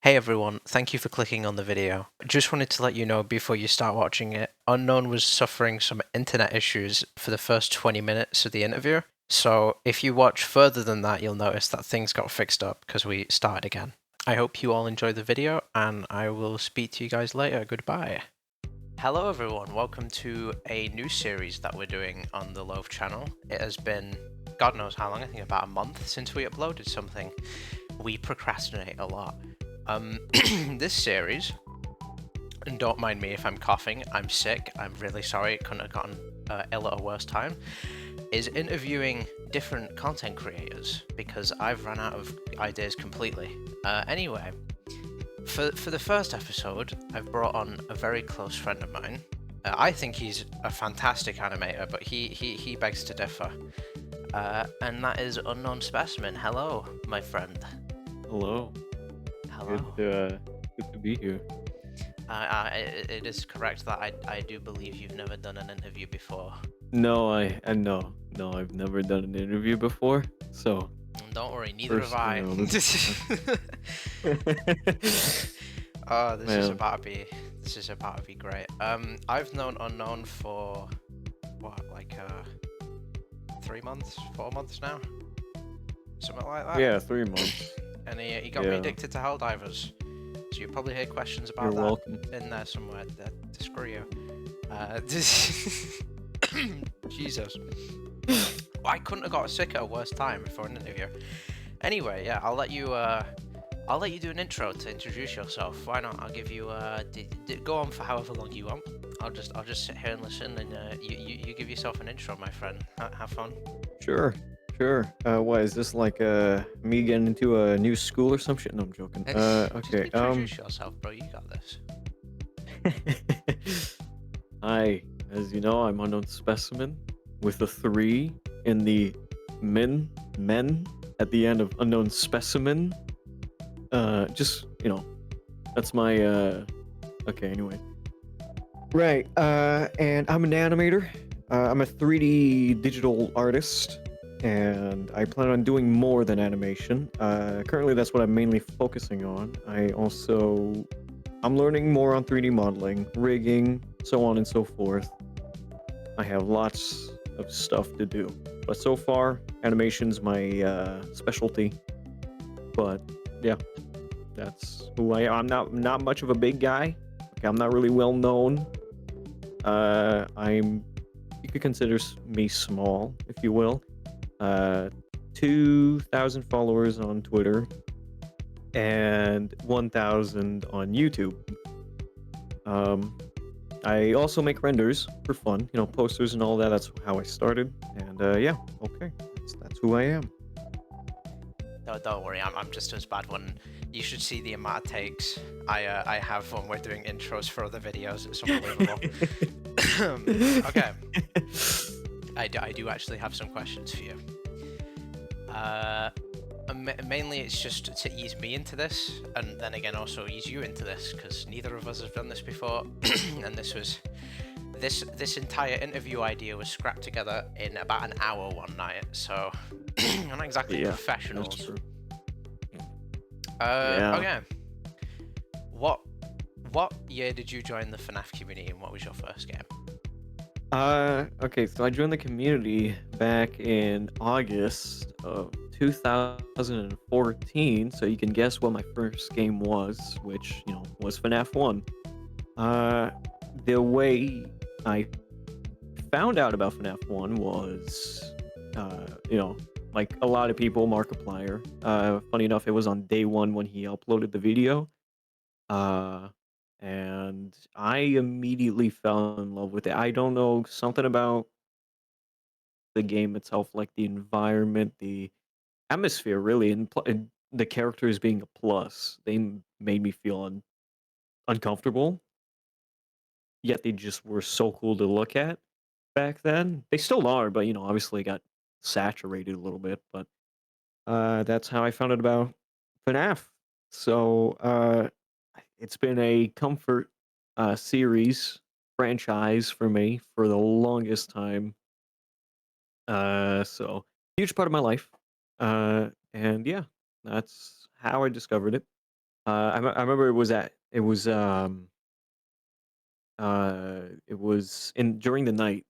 Hey everyone, thank you for clicking on the video. Just wanted to let you know before you start watching it, Unknown was suffering some internet issues for the first 20 minutes of the interview. So if you watch further than that, you'll notice that things got fixed up because we started again. I hope you all enjoy the video and I will speak to you guys later. Goodbye. Hello everyone, welcome to a new series that we're doing on the Loaf channel. It has been God knows how long, I think about a month since we uploaded something. We procrastinate a lot. This series, and don't mind me if I'm coughing, I'm sick, I'm really sorry, it couldn't have gotten ill at a worse time, is interviewing different content creators because I've run out of ideas completely. Anyway, for the first episode, I've brought on a very close friend of mine. I think he's a fantastic animator, but he begs to differ. And that is Unknown Specimen. Hello, my friend. Hello. Hello. Good to be here. It is correct that I do believe you've never done an interview before. No, no, I've never done an interview before. So Don't worry, neither have first, I. Oh, man, this is about to be great. I've known Unknown for what, like 3 months, 4 months now, something like that. yeah, 3 months. And he got me Yeah, addicted to Helldivers. So you probably hear questions you're about that welcome. in there somewhere. To screw you. Jesus. I couldn't have got sick at a worse time for an interview. Anyway, yeah, I'll let you do an intro to introduce yourself. Why not? I'll give you go on for however long you want. I'll just sit here and listen, and you give yourself an intro, my friend. Have fun. Sure, sure. What is this like? Me getting into a new school or some shit? No, I'm joking. Just Okay. introduce yourself, bro. You got this. Hi, as you know, I'm Unknown Specimen with a 3 in the men at the end of Unknown Specimen. Just, that's my, okay, anyway. Right, and I'm an animator. I'm a 3D digital artist, and I plan on doing more than animation. Currently, that's what I'm mainly focusing on. I'm learning more on 3D modeling, rigging, so on and so forth. I have lots of stuff to do, but so far, animation's my specialty. But yeah, that's who I am. I'm not much of a big guy. Okay, I'm not really well known. I'm You could consider me small, if you will. Uh, 2,000 followers on Twitter and 1,000 on YouTube. Um, I also make renders for fun, posters and all that. That's how I started. And yeah, okay, that's who I am. No, don't worry, I'm just as bad when you should see the amount of takes I have when we're doing intros for other videos. It's unbelievable. Okay, I do actually have some questions for you. Mainly it's just to ease me into this, and then again also ease you into this, because neither of us have done this before, and this entire interview idea was scrapped together in about an hour one night, so we're not exactly Yeah, that's professionals. true. Yeah. Okay. What year did you join the FNAF community, and what was your first game? Okay, so I joined the community back in August of 2014, so you can guess what my first game was, which, was FNAF 1. Uh, the way I found out about FNAF 1 was, like a lot of people, Markiplier. Funny enough, it was on day one when he uploaded the video. Uh, and I immediately fell in love with it. I don't know, something about the game itself, like the environment, the atmosphere, really, and the characters being a plus. Made me feel uncomfortable, yet they just were so cool to look at back then. They still are, but obviously got saturated a little bit. But that's how I found out about FNAF. So it's been a comfort series franchise for me for the longest time. So huge part of my life. And yeah, that's how I discovered it. I remember it was in during the night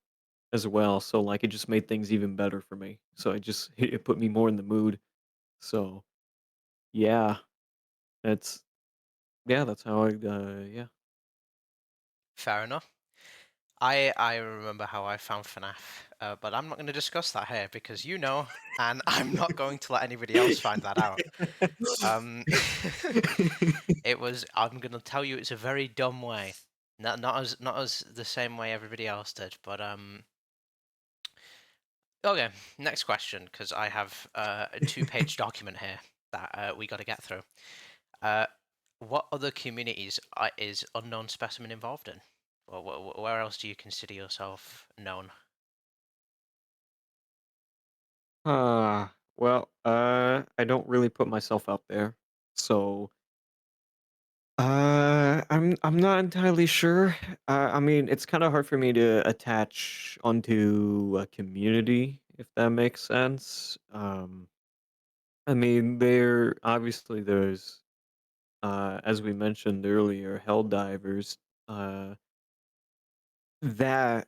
as well, so, like, it just made things even better for me. So it just it put me more in the mood. So, yeah, that's that's how yeah. Fair enough. I remember how I found FNAF, but I'm not going to discuss that here because you know, and I'm not going to let anybody else find that out. Um, it was. I'm going to tell you, it's a very dumb way. Not as the same way everybody else did, but okay. Next question, because I have a two-page document here that we got to get through. Uh, what other communities is Unknown Specimen involved in? Or where else do you consider yourself known? I don't really put myself out there, so I'm not entirely sure. I mean, it's kind of hard for me to attach onto a community, if that makes sense. I mean, there's as we mentioned earlier, hell divers. Uh, that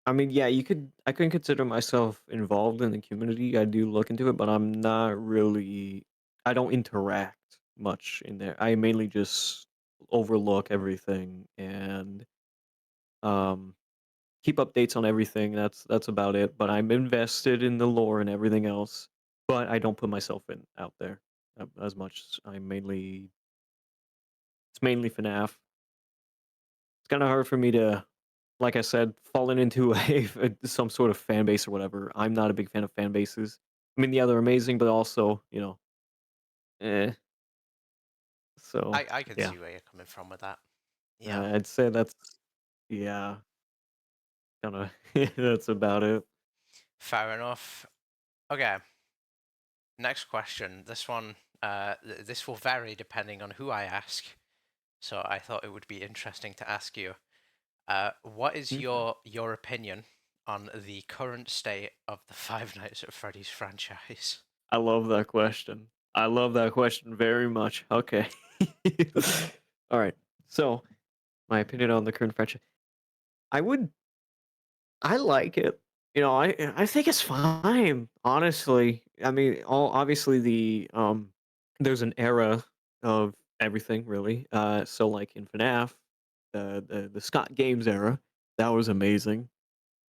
I mean, yeah, I can consider myself involved in the community. I do look into it, but I'm not really. I don't interact much in there. I mainly just overlook everything and um keep updates on everything. That's about it. But I'm invested in the lore and everything else. But I don't put myself in out there as much. It's mainly FNAF. It's kind of hard for me to, like I said, falling into some sort of fan base or whatever. I'm not a big fan of fan bases. I mean, yeah, they're amazing, but also, eh. So I can yeah, see where you're coming from with that. Yeah, I'd say that's yeah, kind of that's about it. fair enough. Okay, next question. This one, this will vary depending on who I ask. So I thought it would be interesting to ask you. What is Okay. your opinion on the current state of the Five Nights at Freddy's franchise? I love that question. I love that question very much. Okay. All right. So, my opinion on the current franchise. I would I like it. I think it's fine, honestly. I mean, all obviously there's an era of everything really. So like in FNAF, the Scott Games era, that was amazing.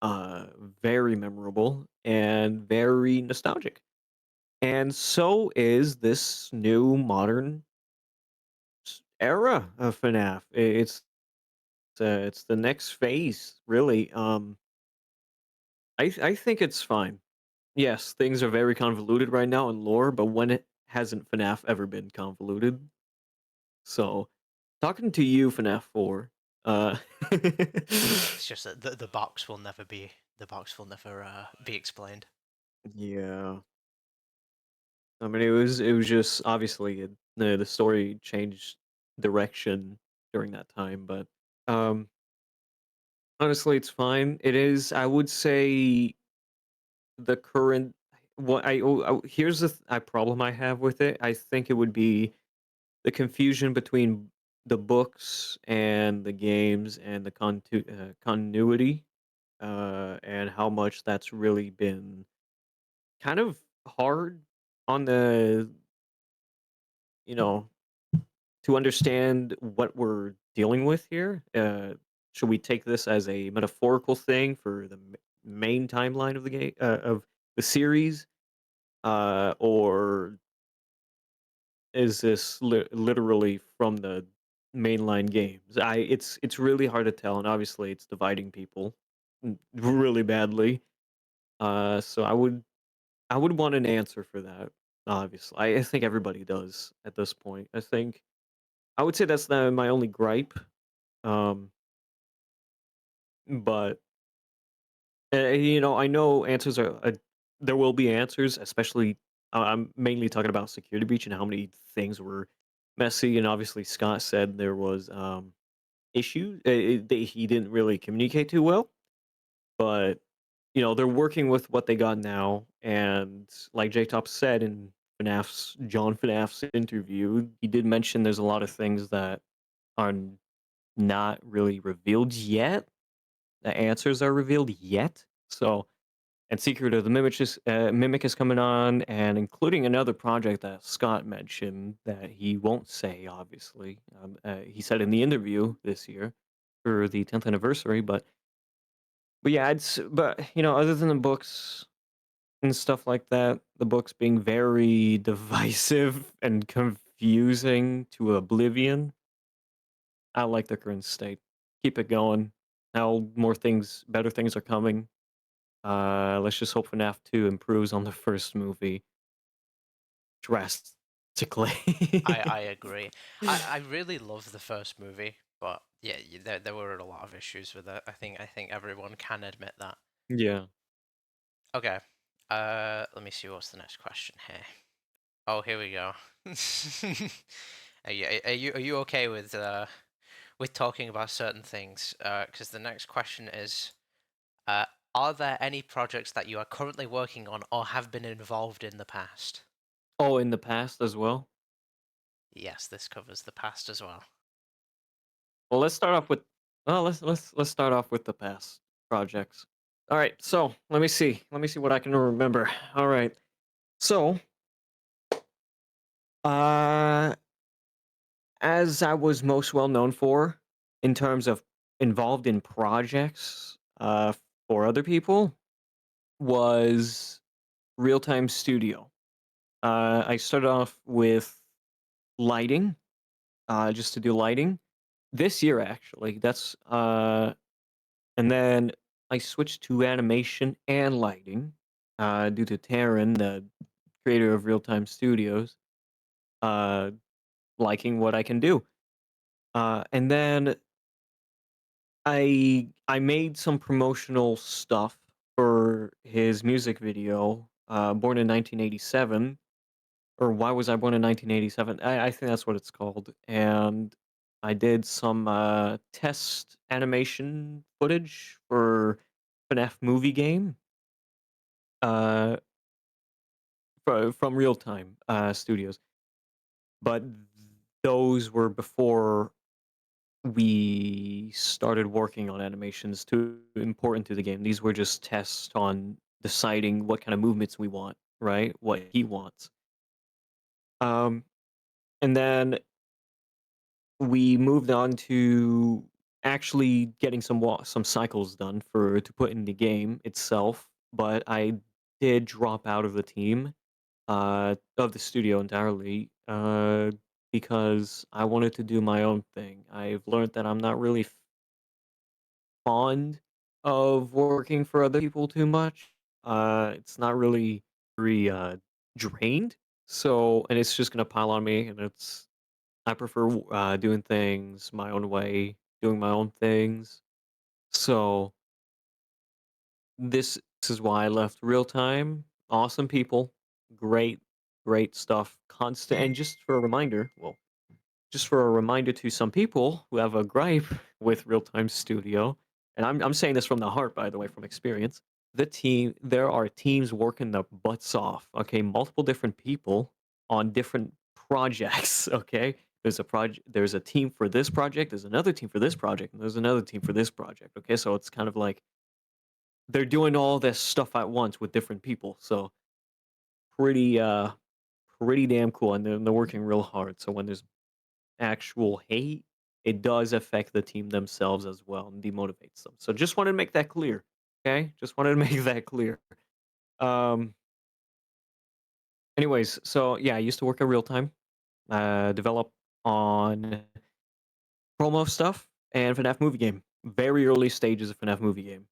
Very memorable and very nostalgic. And so is this new modern era of FNAF. It's the next phase, really. I think it's fine. Yes, things are very convoluted right now in lore, but when it hasn't FNAF ever been convoluted? So, talking to you, FNAF 4, uh, It's just that the box will never be explained. yeah. I mean, it was just obviously the story changed direction during that time, but um, honestly, it's fine. It is. I would say the current. What here's a problem I have with it. I think it would be the confusion between the books and the games and the continuity, and how much that's really been kind of hard on the you know to understand what we're dealing with here. Should we take this as a metaphorical thing for the main timeline of the game of the series, or is this literally from the mainline games? It's really hard to tell, and obviously it's dividing people really badly. So I would want an answer for that. Obviously, I think everybody does at this point. I would say that's my only gripe. Um, but I know answers are there will be answers, especially I'm mainly talking about security breach and how many things were messy. And obviously, Scott said there was issues. He didn't really communicate too well, but they're working with what they got now. And like J Top said in John FNAF's interview, he did mention there's a lot of things that are not really revealed yet. The answers are revealed yet. So, and Secret of the Mimic is coming on, and including another project that Scott mentioned that he won't say, obviously. He said in the interview this year for the 10th anniversary, but yeah, but other than the books and stuff like that, the books being very divisive and confusing to oblivion, I like the current state. Keep it going. Now more things, better things are coming. Let's just hope FNAF 2 improves on the first movie drastically. I agree. I really love the first movie, but yeah, there were a lot of issues with it. I think everyone can admit that. Yeah. Okay. Let me see what's the next question here. Oh, here we go. Are you okay with talking about certain things? Because the next question is, uh, are there any projects that you are currently working on or have been involved in the past? Oh, in the past as well. Yes, this covers the past as well. Well, let's start off with. Well, let's start off with the past projects. All right. So let me see. Let me see what I can remember. All right. So, uh, as I was most well known for in terms of involved in projects for other people was Real Time Studio. I started off with lighting, just to do lighting this year actually. And then I switched to animation and lighting due to Taryn, the creator of Real Time Studios, uh, liking what I can do. And then I made some promotional stuff for his music video, Born in 1987, or Why Was I Born in 1987? I think that's what it's called. And I did some test animation footage for FNAF movie game uh, from Real Time Studios. But those were before we started working on animations too important to the game. These were just tests on deciding what kind of movements we want, right? What he wants. Um, and then we moved on to actually getting some cycles done for to put in the game itself. But I did drop out of the team, of the studio entirely, because I wanted to do my own thing. I've learned that I'm not really fond of working for other people too much. It's not really very drained. So, and it's just gonna pile on me, and I prefer doing things my own way, doing my own things. So this is why I left Real Time. Awesome people, great, great stuff. Constant, and just for a reminder, well, just for a reminder to some people who have a gripe with Real Time Studio, and I'm saying this from the heart, by the way, from experience. There are teams working their butts off. Okay, multiple different people on different projects. Okay, there's a team for this project. There's another team for this project, and there's another team for this project. Okay, so it's kind of like they're doing all this stuff at once with different people. So pretty pretty damn cool, and they're working real hard. So when there's actual hate, it does affect the team themselves as well and demotivates them. So just wanted to make that clear. Okay? Just wanted to make that clear. Um Anyways, so yeah, I used to work at Real Time, develop on promo stuff and FNAF movie game. Very early stages of FNAF movie game.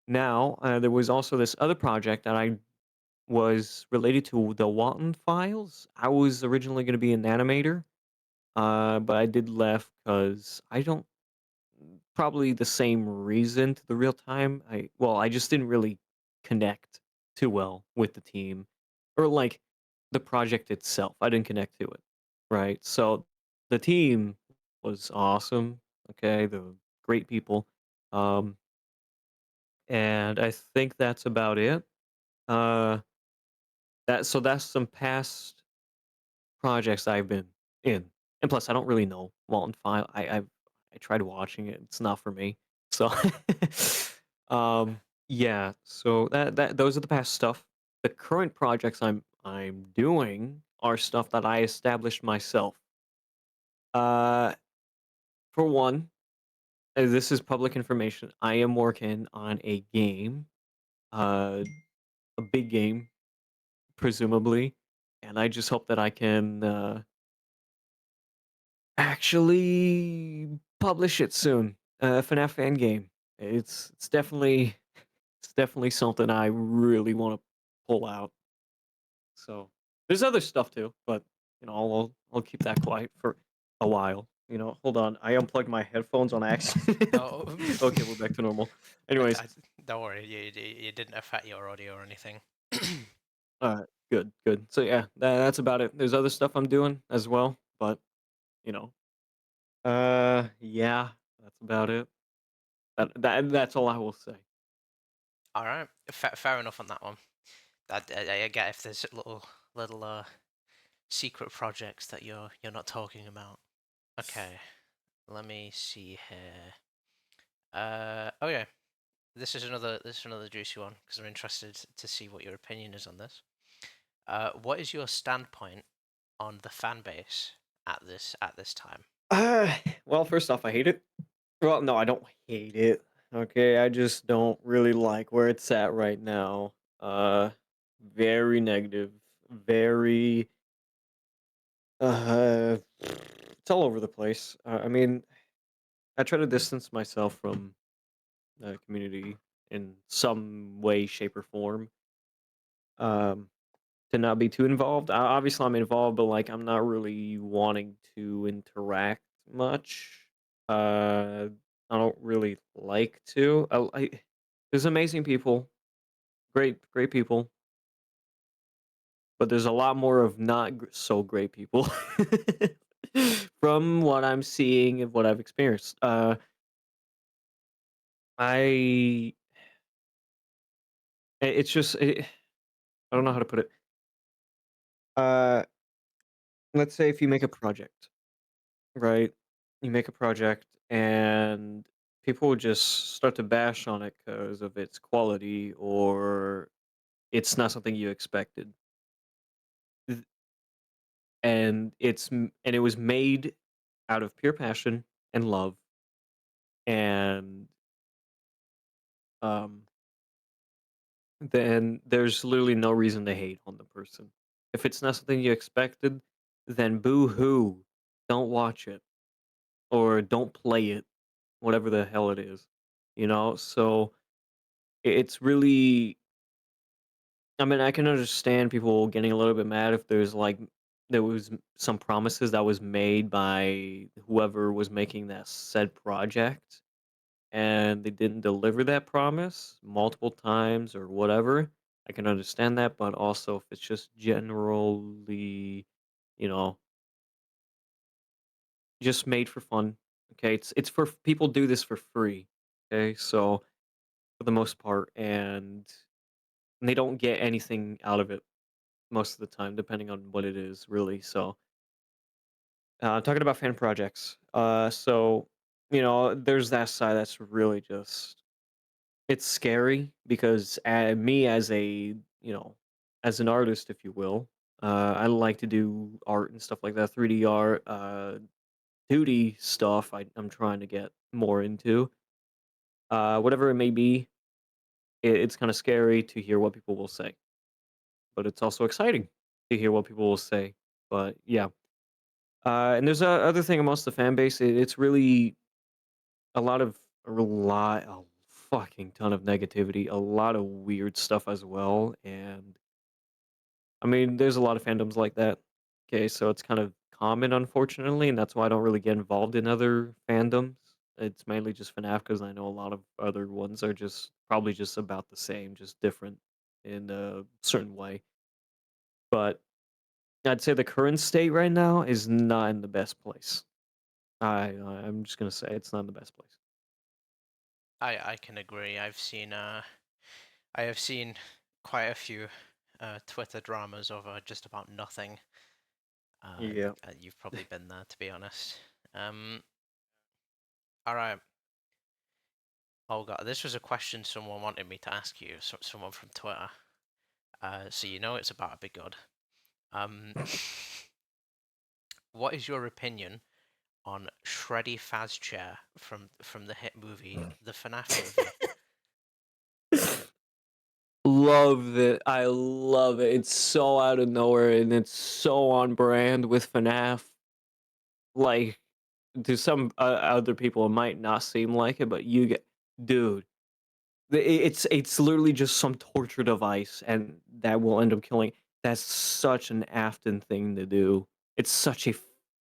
Now, there was also this other project that I was related to the Walton files. I was originally going to be an animator, but I did left because I don't probably the same reason to the Real Time. I just didn't really connect too well with the team or like the project itself. I didn't connect to it, right? So the team was awesome. Okay, the great people, um, and I think that's about it. Uh, that's some past projects I've been in. And plus, I don't really know Walton File. I tried watching it. It's not for me. So, yeah. So that those are the past stuff. The current projects I'm doing are stuff that I established myself. Uh, for one, this is public information. I am working on a game, uh, a big game, presumably, and I just hope that I can actually publish it soon. FNAF fan game. It's definitely something I really want to pull out. So there's other stuff too, but I'll keep that quiet for a while. Hold on. I unplugged my headphones on accident. Oh, Okay, we're back to normal. Anyways, I, don't worry, you didn't affect your audio or anything. good, good. So yeah, that's about it. There's other stuff I'm doing as well, but you know, yeah, that's about it. That's all I will say. All right, fair enough on that one. I get if there's little secret projects that you're not talking about. Okay, let me see here. Okay, this is another juicy one because I'm interested to see what your opinion is on this. What is your standpoint on the fan base at this time? Well, first off, I hate it. Well, no, I don't hate it. Okay, I just don't really like where it's at right now. Very negative, very it's all over the place. I mean, I try to distance myself from the community in some way, shape, or form. Um, to not be too involved. Obviously, I'm involved, but like I'm not really wanting to interact much. I don't really like to. There's amazing people, great people, but there's a lot more of not so great people from what I'm seeing and what I've experienced. I it's just I don't know how to put it. Uh, let's say if you make a project, right? You make a project and people just start to bash on it because of its quality or it's not something you expected. Th- and it was made out of pure passion and love and um then there's literally no reason to hate on the person. If it's not something you expected, then boo hoo. Don't watch it or don't play it, whatever the hell it is. So it's really, I mean, I can understand people getting a little bit mad if there was some promises that was made by whoever was making that said project and they didn't deliver that promise multiple times or whatever. I can understand that, but also if it's just generally, you know, just made for fun. Okay, it's for people do this for free. Okay, so for the most part, and they don't get anything out of it most of the time, depending on what it is, really. So, talking about fan projects. There's that side that's really just it's scary because me as as an artist, if you will, I like to do art and stuff like that, 3D art, 2D stuff. I'm trying to get more into, whatever it may be. It's kind of scary to hear what people will say, but it's also exciting to hear what people will say. But yeah. And there's a other thing amongst the fan base. It's really a lot of a fucking ton of negativity, a lot of weird stuff as well. And I mean, there's a lot of fandoms like that. Okay, so it's kind of common, unfortunately, and that's why I don't really get involved in other fandoms. It's mainly just FNAF because I know a lot of other ones are just probably just about the same, just different in a certain way. But I'd say the current state right now is not in the best place. I'm just gonna say it's not in the best place. I can agree. I have seen quite a few Twitter dramas over just about nothing. Yeah. You've probably been there, to be honest. Um, all right. Oh god, this was a question someone wanted me to ask you. Someone from Twitter. So you know it's about to be good. Um, what is your opinion on Shreddy Fazchair from the hit movie, the FNAF movie? Love it. I love it. It's so out of nowhere and it's so on brand with FNAF. Like, to some other people, it might not seem like it, but you get, dude. It's literally just some torture device, and that will end up killing. That's such an Afton thing to do. It's such a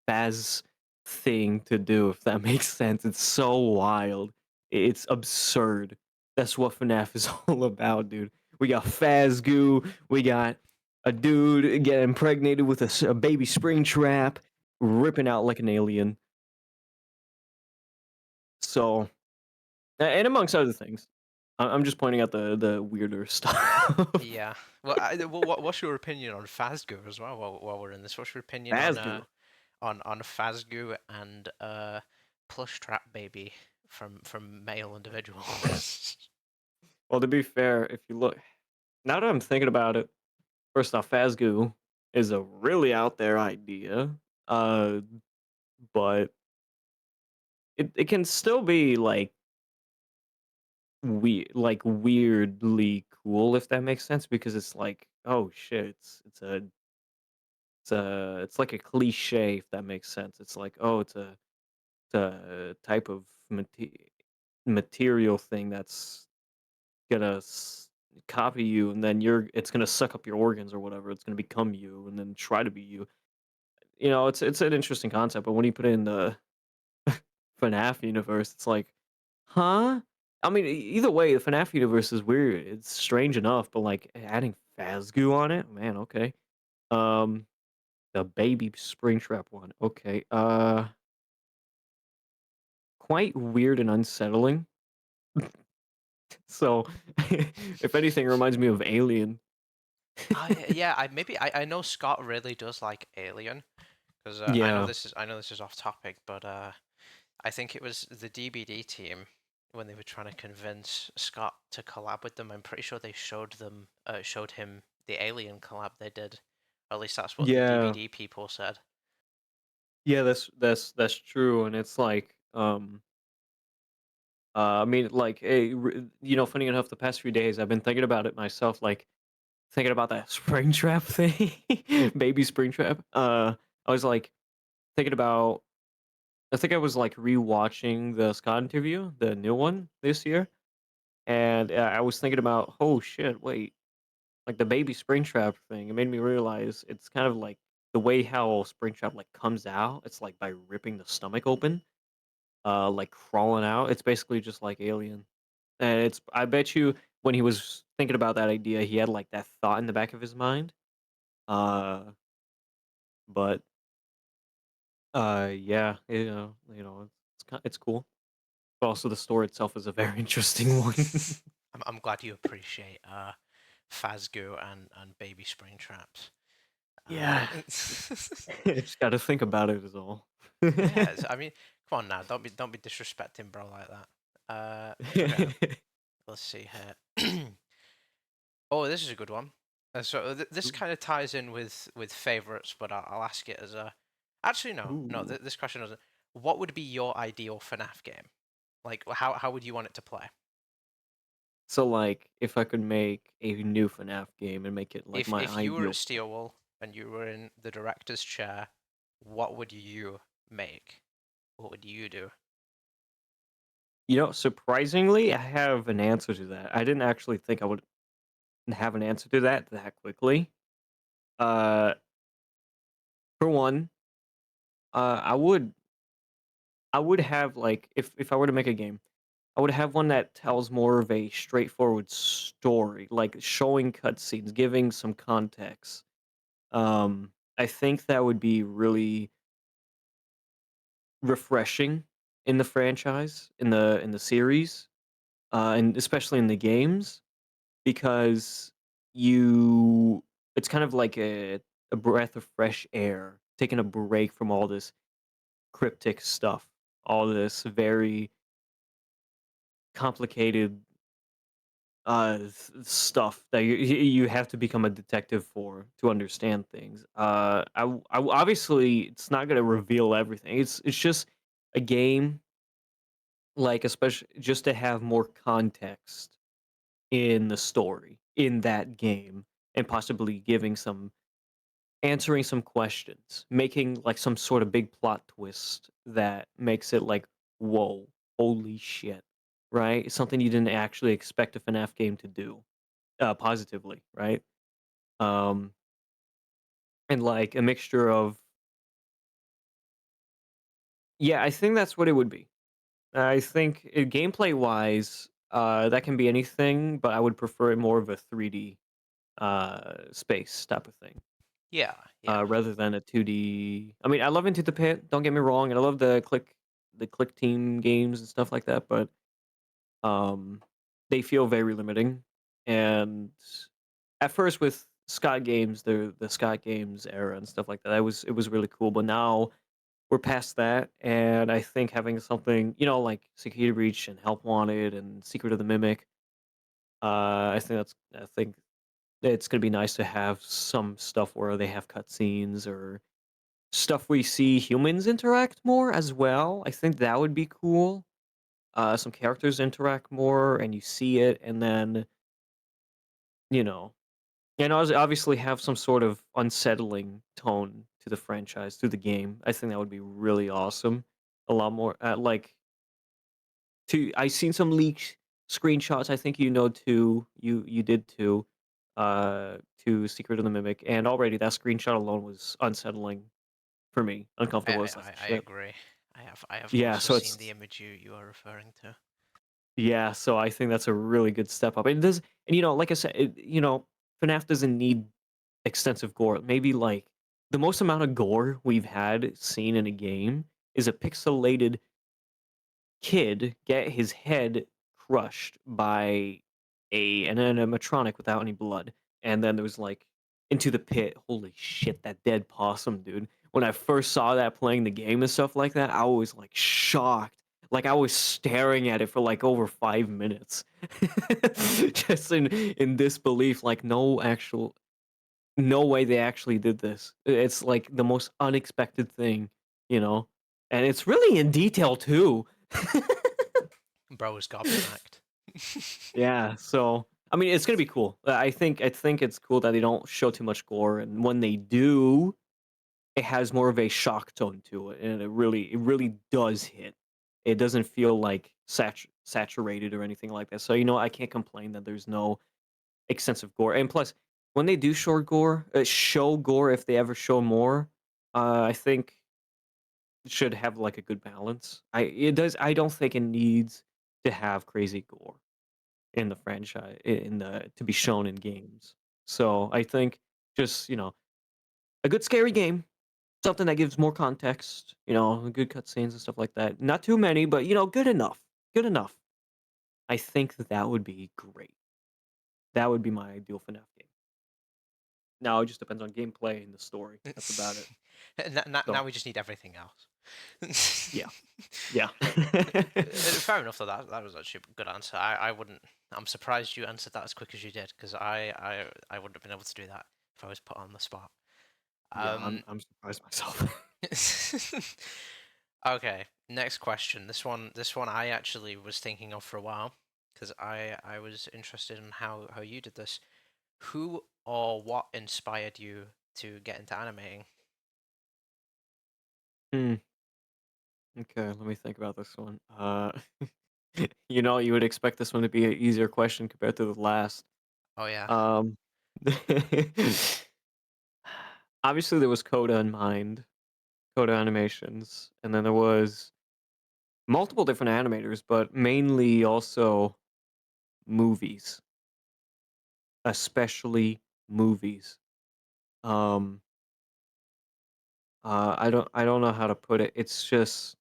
Faz thing to do, if that makes sense. It's so wild. It's absurd. That's what FNAF is all about, dude. We got Fazgoo. We got a dude getting impregnated with a baby spring trap, ripping out like an alien. So, and amongst other things. I'm just pointing out the weirder stuff. Yeah. Well, what's your opinion on Fazgoo as well? While we're in this, what's your opinion Fazgoo. on Fazgoo and Plush Trap Baby from male individuals? Well, to be fair, if you look now that I'm thinking about it, first off, Fazgoo is a really out there idea. Uh, but it can still be weirdly cool if that makes sense because it's like, oh shit, it's like a cliche if that makes sense. It's like, oh, it's a type of material thing that's gonna copy you, and then it's gonna suck up your organs or whatever. It's gonna become you, and then try to be you. It's an interesting concept, but when you put it in the FNAF universe, it's like, huh? I mean, either way, the FNAF universe is weird. It's strange enough, but like adding Fazgoo on it, man, okay. Um, the baby Springtrap one, okay. Quite weird and unsettling. So, if anything, it reminds me of Alien. Yeah, I know Scott really does like Alien because Yeah. I know this is off topic, but I think it was the DBD team when they were trying to convince Scott to collab with them. I'm pretty sure they showed him the Alien collab they did. Or at least that's what the Yeah. DVD people said. Yeah, that's true, and it's like, I mean, like, funny enough, the past few days I've been thinking about it myself, like thinking about that spring trap thing, baby spring trap. I was like thinking about. I think I was like rewatching the Scott interview, the new one this year, and I was thinking about, oh shit, wait, like the baby spring trap thing. It made me realize it's kind of like the way how spring trap like comes out. It's like by ripping the stomach open, like crawling out. It's basically just like Alien. And I bet you when he was thinking about that idea, he had like that thought in the back of his mind. Uh, but yeah, it's cool. But also the story itself is a very interesting one. I'm glad you appreciate Fazgoo and Baby Spring Traps. Yeah, Uh, just got to think about it is all. yeah, I mean, come on now, don't be disrespecting bro like that. Okay, let's see here. Oh, this is a good one. This Ooh. kind of ties in with favorites, but I'll ask it as a. Actually, no. Ooh. This question doesn't. What would be your ideal FNAF game? Like, how would you want it to play? So like, if I could make a new FNAF game and make it like my If you were at ideal, Steelwool and you were in the director's chair, what would you make? What would you do? surprisingly, I have an answer to that. I didn't actually think I would have an answer to that quickly. Uh, for one, I would have like if I were to make a game, I would have one that tells more of a straightforward story, like showing cutscenes, giving some context. I think that would be really refreshing in the franchise, in the series, and especially in the games, because you it's kind of like a breath of fresh air taking a break from all this cryptic stuff, all this very complicated stuff that you have to become a detective for to understand things. Obviously it's not gonna reveal everything. It's just a game, like especially just to have more context in the story in that game, and possibly giving some answering some questions, making like some sort of big plot twist that makes it like, whoa, holy shit, right? Something you didn't actually expect a FNAF game to do positively, right? Um, and like a mixture of, yeah, I think that's what it would be. I think gameplay wise, that can be anything, but I would prefer it more of a 3D space type of thing. Yeah, yeah. Rather than a 2D. I mean, I love Into the Pit, don't get me wrong, and I love the click team games and stuff like that, but um they feel very limiting. And at first with Scott games, the Scott games era and stuff like that, it was really cool, but now we're past that, and I think having something, like Security Breach and Help Wanted and Secret of the Mimic, I think it's gonna be nice to have some stuff where they have cutscenes or stuff we see humans interact more as well. I think that would be cool. Some characters interact more and you see it, and then, you know, and obviously have some sort of unsettling tone to the franchise through the game. I think that would be really awesome. A lot more, I seen some leaked screenshots. I think too. You did too. To Secret of the Mimic, and already that screenshot alone was unsettling for me. Uncomfortable as like I shit. agree. I have Yeah, also so seen it's the image you are referring to. yeah, so I think that's a really good step up. And does and like I said, FNAF doesn't need extensive gore. Maybe like the most amount of gore we've had seen in a game is a pixelated kid get his head crushed by an animatronic without any blood. And then there was like Into the Pit. Holy shit, that dead possum, dude. When I first saw that playing the game and stuff like that, I was like shocked. Like I was staring at it for like over 5 minutes. Just in disbelief, like no way they actually did this. It's like the most unexpected thing, you know? And it's really in detail too. Bro was gobsmacked. Yeah, so I mean, it's gonna be cool. I think it's cool that they don't show too much gore, and when they do, it has more of a shock tone to it, and it really does hit. It doesn't feel like saturated or anything like that. So I can't complain that there's no extensive gore. And plus, when they do show gore, if they ever show more, I think it should have like a good balance. I don't think it needs to have crazy gore in the franchise in the to be shown in games. So I think just, a good scary game, something that gives more context, good cutscenes and stuff like that. Not too many, but good enough. Good enough. I think that would be great. That would be my ideal FNAF game. Now it just depends on gameplay and the story. That's about it. Now So we just need everything else. yeah. Yeah. Fair enough, though. That was actually a good answer. I wouldn't. I'm surprised you answered that as quick as you did, because I wouldn't have been able to do that if I was put on the spot. Yeah, Um. I'm surprised myself. Okay. Next question. This one I actually was thinking of for a while, because I was interested in how you did this. Who or what inspired you to get into animating? Hmm. Okay, let me think about this one. You would expect this one to be an easier question compared to the last. Oh yeah. Um, obviously there was Coda in mind, Coda Animations, and then there was multiple different animators, but mainly also movies, especially movies. Um, I don't know how to put it. It's just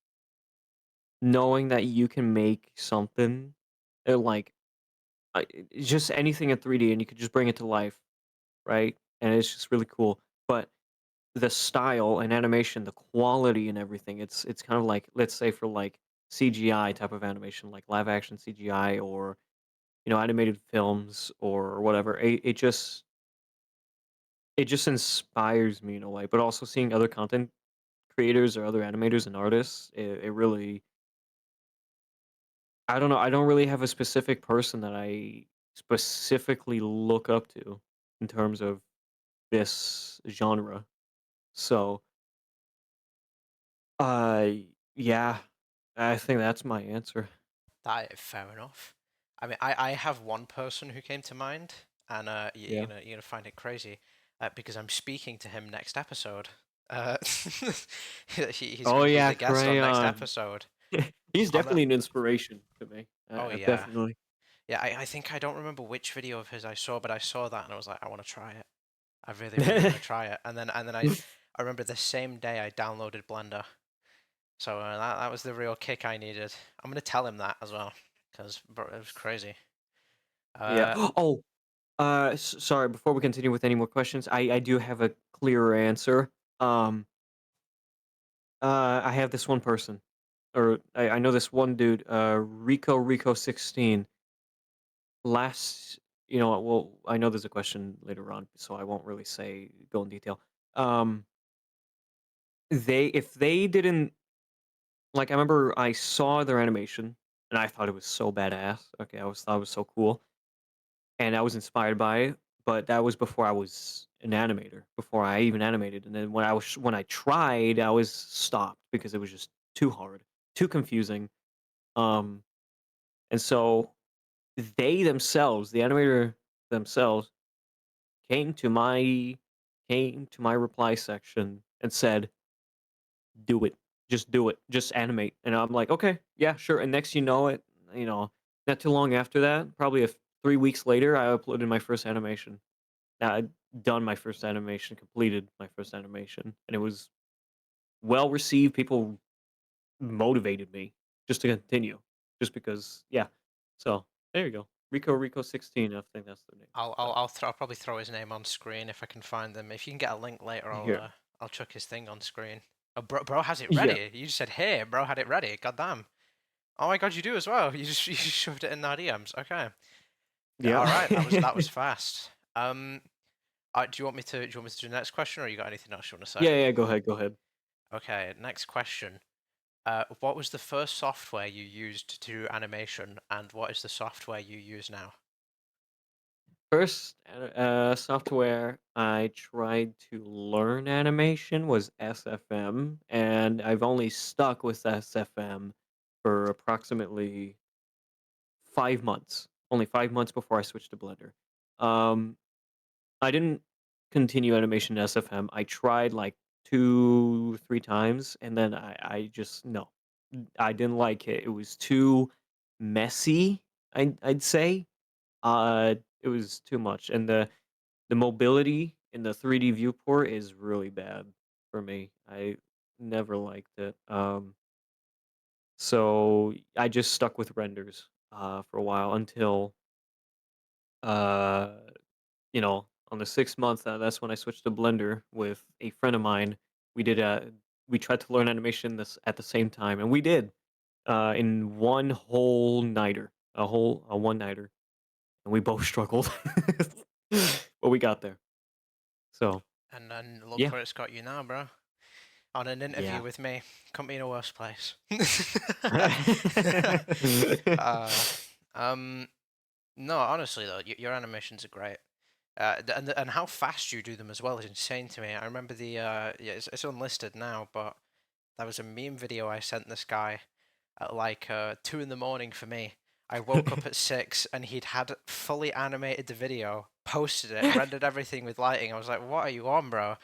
knowing that you can make something, like just anything in 3D, and you could just bring it to life, right? And it's just really cool. But the style and animation, the quality and everything. It's kind of like, let's say, for like CGI type of animation, like live action CGI, or animated films or whatever. It just inspires me in a way. But also seeing other content creators or other animators and artists, it really, I don't know. I don't really have a specific person that I specifically look up to in terms of this genre. So, uh, yeah, I think that's my answer. That is fair enough. I mean, I have one person who came to mind, and Yeah. you're gonna find it crazy, because I'm speaking to him next episode. He's Oh gonna be yeah, the guest on next Crayon. episode. He's On the definitely an inspiration to me. Oh yeah, Definitely. yeah. I think I don't remember which video of his I saw, but I saw that and I was like, I want to try it. I really, really want to try it. And then I remember the same day I downloaded Blender. So that was the real kick I needed. I'm gonna tell him that as well, because it was crazy. Yeah. Uh, Oh, sorry. Before we continue with any more questions, I do have a clearer answer. Um, I have this one person, or I know this one dude, Rico 16. Last, well, I know there's a question later on, so I won't really go in detail. Um, if they didn't, like, I remember I saw their animation and I thought it was so badass. Okay, thought it was so cool, and I was inspired by it. But that was before I was an animator, before I even animated. And then when I tried, I was stopped because it was just too hard, too confusing. Um, and so they themselves, the animator themselves, came to my came to my reply section and said, "Do it. Just do it. Just animate." And I'm like, "Okay, yeah, sure." And next you know it, you know, not too long after that, probably 3 weeks later, I uploaded my first animation. I'd done my first animation, completed my first animation, and it was well received. People motivated me just to continue, just because, yeah. So there you go, Rico 16. I think that's their name. But I'll probably throw his name on screen if I can find them. If you can get a link later, here, I'll chuck his thing on screen. Oh, bro has it yeah, ready. You just said, "Hey, bro had it ready." God damn. Oh my god, you do as well. You just shoved it in our DMs. Okay. yeah, All right. That was fast. Do you want me to do the next question, or you got anything else you want to say? yeah, yeah. Go ahead, go ahead. Okay. Next question. What was the first software you used to do animation, and what is the software you use now? First, software I tried to learn animation was SFM, and I've only stuck with SFM for approximately 5 months. Only 5 months before I switched to Blender. Um, I didn't continue animation in SFM. I tried like 2, 3 times, and then I just no, I didn't like it. It was too messy. I'd say. It was too much, and the mobility in the 3D viewport is really bad for me. I never liked it. So I just stuck with renders for a while until uh on the 6 month. That's when I switched to Blender with a friend of mine. We did we tried to learn animation this at the same time, and we did in one whole nighter, a one nighter, and we both struggled, but we got there. So And then look yeah, where it's got you now, bro. On an interview yeah. with me. Couldn't be in a worse place. uh, um, no, honestly though, your animations are great. And how fast you do them as well is insane to me. I remember yeah, it's unlisted now, but there was a meme video I sent this guy at like 2 in the morning for me. I woke up at 6 and he'd had fully animated the video, posted it, rendered everything with lighting. I was like, "What are you on, bro?"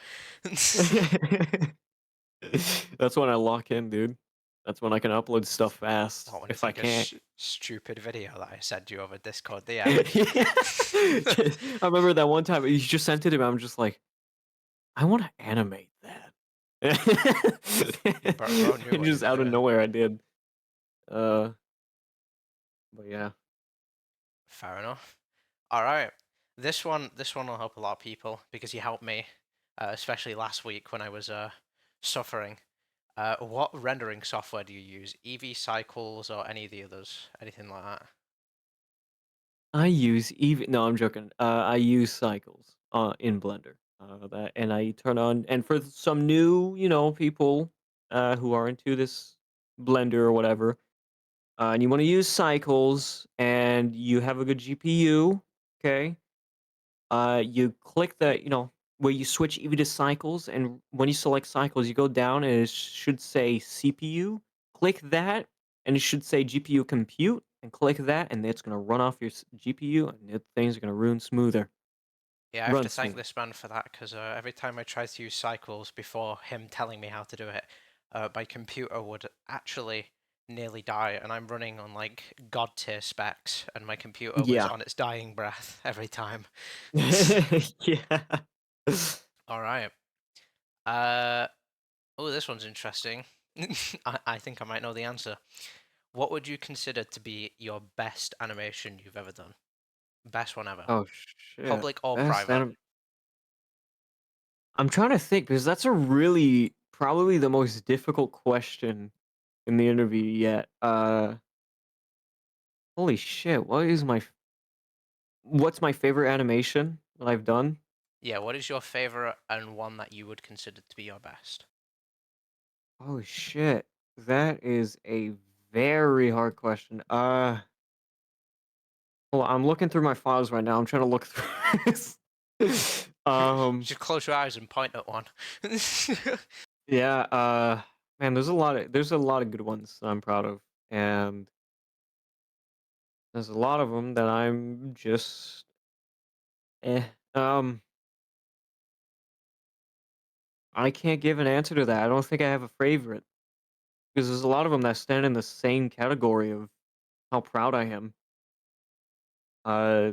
That's when I lock in, dude. That's when I can upload stuff fast. Not when If it's I like a can't. stupid video that I sent you over Discord DM. Yeah. I remember that one time you just sent it to me. I'm just like, I want to animate that. Bro knew And what he just was out of doing. nowhere, I did. Uh, but yeah. Fair enough. All right. This one will help a lot of people because you helped me. especially last week when I was suffering. What rendering software do you use? EV Cycles or any of the others? Anything like that? I use even no, I'm joking. I use cycles in Blender. That and I turn on and for some new, people who are into this Blender or whatever, and you want to use cycles and you have a good GPU, okay? You click where you switch EV to cycles, and when you select cycles, you go down and it should say CPU. Click that, and it should say GPU compute, and click that, and it's gonna run off your GPU, and things are gonna Yeah, I have run to thank smooth. this man for that because every time I tried to use cycles before him telling me how to do it, my computer would actually nearly die, and I'm running on like god tier specs, and my computer was Yeah. on its dying breath every time. Yeah. All right. Uh, oh, this one's interesting. I think I might know the answer. What would you consider to be your best animation you've ever done? Best one ever. Oh shit. Public or Best private? anim I'm trying to think because that's a really probably the most difficult question in the interview yet. Holy shit, what's my favorite animation that I've done? Yeah, what is your favorite and one that you would consider to be your best? Oh shit. That is a very hard question. Well, I'm looking through my files right now. I'm trying to look through this. um, Just close your eyes and point at one. yeah, man, there's a lot of good ones that I'm proud of. And there's a lot of them that I'm just eh. Um, I can't give an answer to that. I don't think I have a favorite because there's a lot of them that stand in the same category of how proud I am. Uh,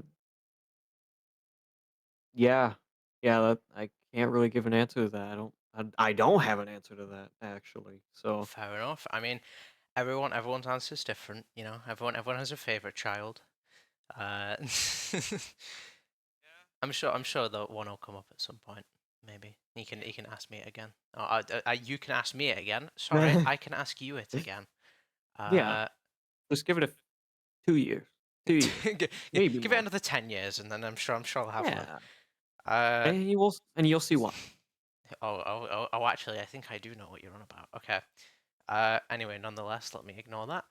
yeah, yeah. That I can't really give an answer to that. I don't have an answer to that actually. So Fair enough. I mean, everyone's answer is different, you know. Everyone has a favorite child. Uh, I'm sure the one will come up at some point. Maybe he can ask me it again. Oh, you can ask me it again. Sorry, I can ask you it again. yeah, Uh, just give it a 2 years, 2 years, maybe give it more. another 10 years, and then I'm sure I'll have one. Yeah, Uh, and you'll see why. actually, I think I do know what you're on about. Okay. Anyway, nonetheless, let me ignore that.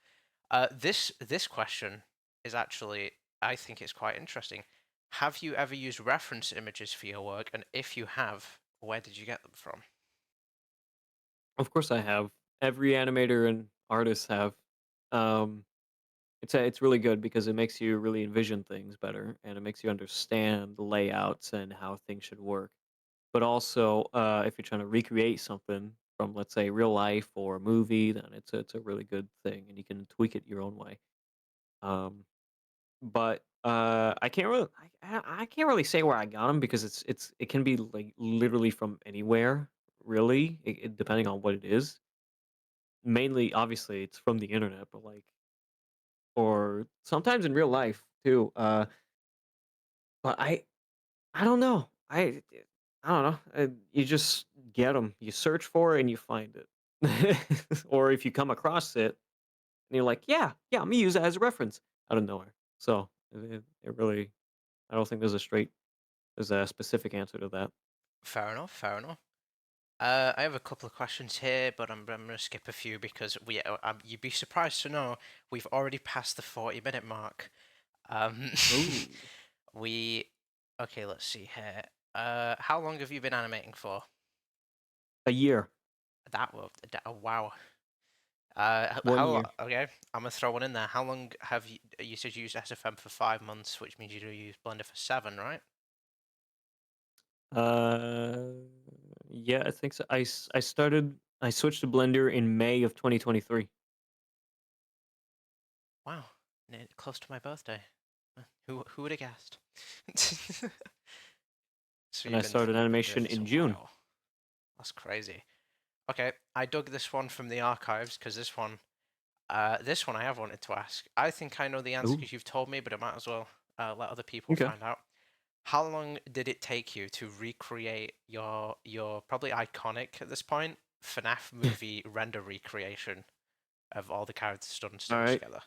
This question is actually, I think it's quite interesting. Have you ever used reference images for your work? And if you have, where did you get them from? Of course, I have. Every animator and artist have. Um, it's really good because it makes you really envision things better, and it makes you understand the layouts and how things should work. But also, if you're trying to recreate something from, let's say, real life or a movie, then it's a really good thing, and you can tweak it your own way. Um, but I can't really say where I got them because it can be like literally from anywhere, really, depending on what it is. Mainly, obviously, it's from the internet, but like, or sometimes in real life too. But I don't know. I don't know. You just get them. You search for it and you find it. Or if you come across it and you're like, yeah, I'm gonna use it as a reference out of nowhere. So it really, I don't think there's a specific answer to that. Fair enough, fair enough. I have a couple of questions here, but I'm going to skip a few because you'd be surprised to know we've already passed the 40-minute mark. Um, Ooh, we, okay, let's see here. How long have you been animating for? a year, Wow. one year. Okay, I'm gonna throw one in there. How long have you said you used SFM for 5 months, which means you use Blender for 7, right? Uh, yeah, I think so. I switched to Blender in May of 2023, Wow, close to my birthday. Who would have guessed? So and you've I started been doing animation this a in June. while. That's crazy. Okay, I dug this one from the archives because this one I have wanted to ask. I think I know the answer Ooh, because you've told me, but I might as well let other people okay. find out. How long did it take you to recreate your probably iconic at this point FNAF movie render recreation of all the characters stood and All still right. together?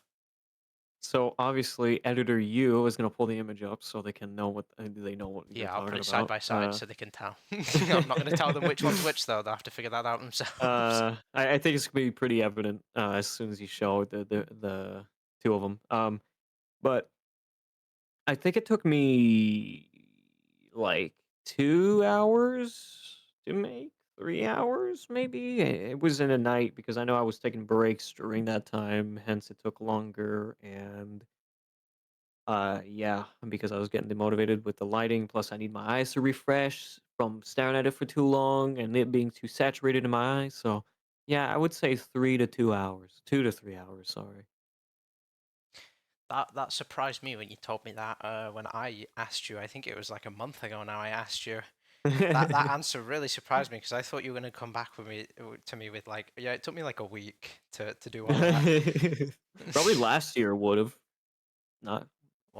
So obviously, editor U is gonna pull the image up so they can know what they know what you're Yeah, I'll put talking it side about. by side so they can tell. I'm not going to tell them which one's which though. They'll have to figure that out themselves. I think it's gonna be pretty evident as soon as you show the two of them. But I think it took me like 2 hours to make, 3 hours maybe. It was in a night because I know I was taking breaks during that time, hence it took longer. And yeah, because I was getting demotivated with the lighting. Plus, I need my eyes to refresh from staring at it for too long and it being too saturated in my eyes. So, yeah, I would say 3 to 2 hours, 2 to 3 hours. Sorry. That surprised me when you told me that. When I asked you, I think it was like a month ago now. I asked you that answer really surprised me because I thought you were going to come back with me to me with like, yeah, it took me like a week to do all that. Probably last year would have not.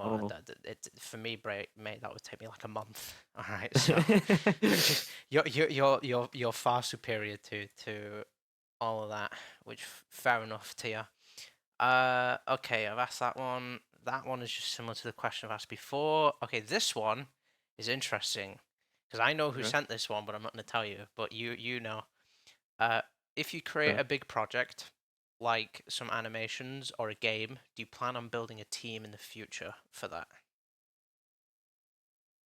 I don't Well, know. for me, mate, that would take me like a month. All right, so just you're far superior to all of that, which fair enough to you. Okay, I've asked that one. That one is just similar to the question I've asked before. Okay, this one is interesting because I know who Okay. sent this one, but I'm not going to tell you. But you know, uh, if you create Okay. a big project like some animations or a game, do you plan on building a team in the future for that?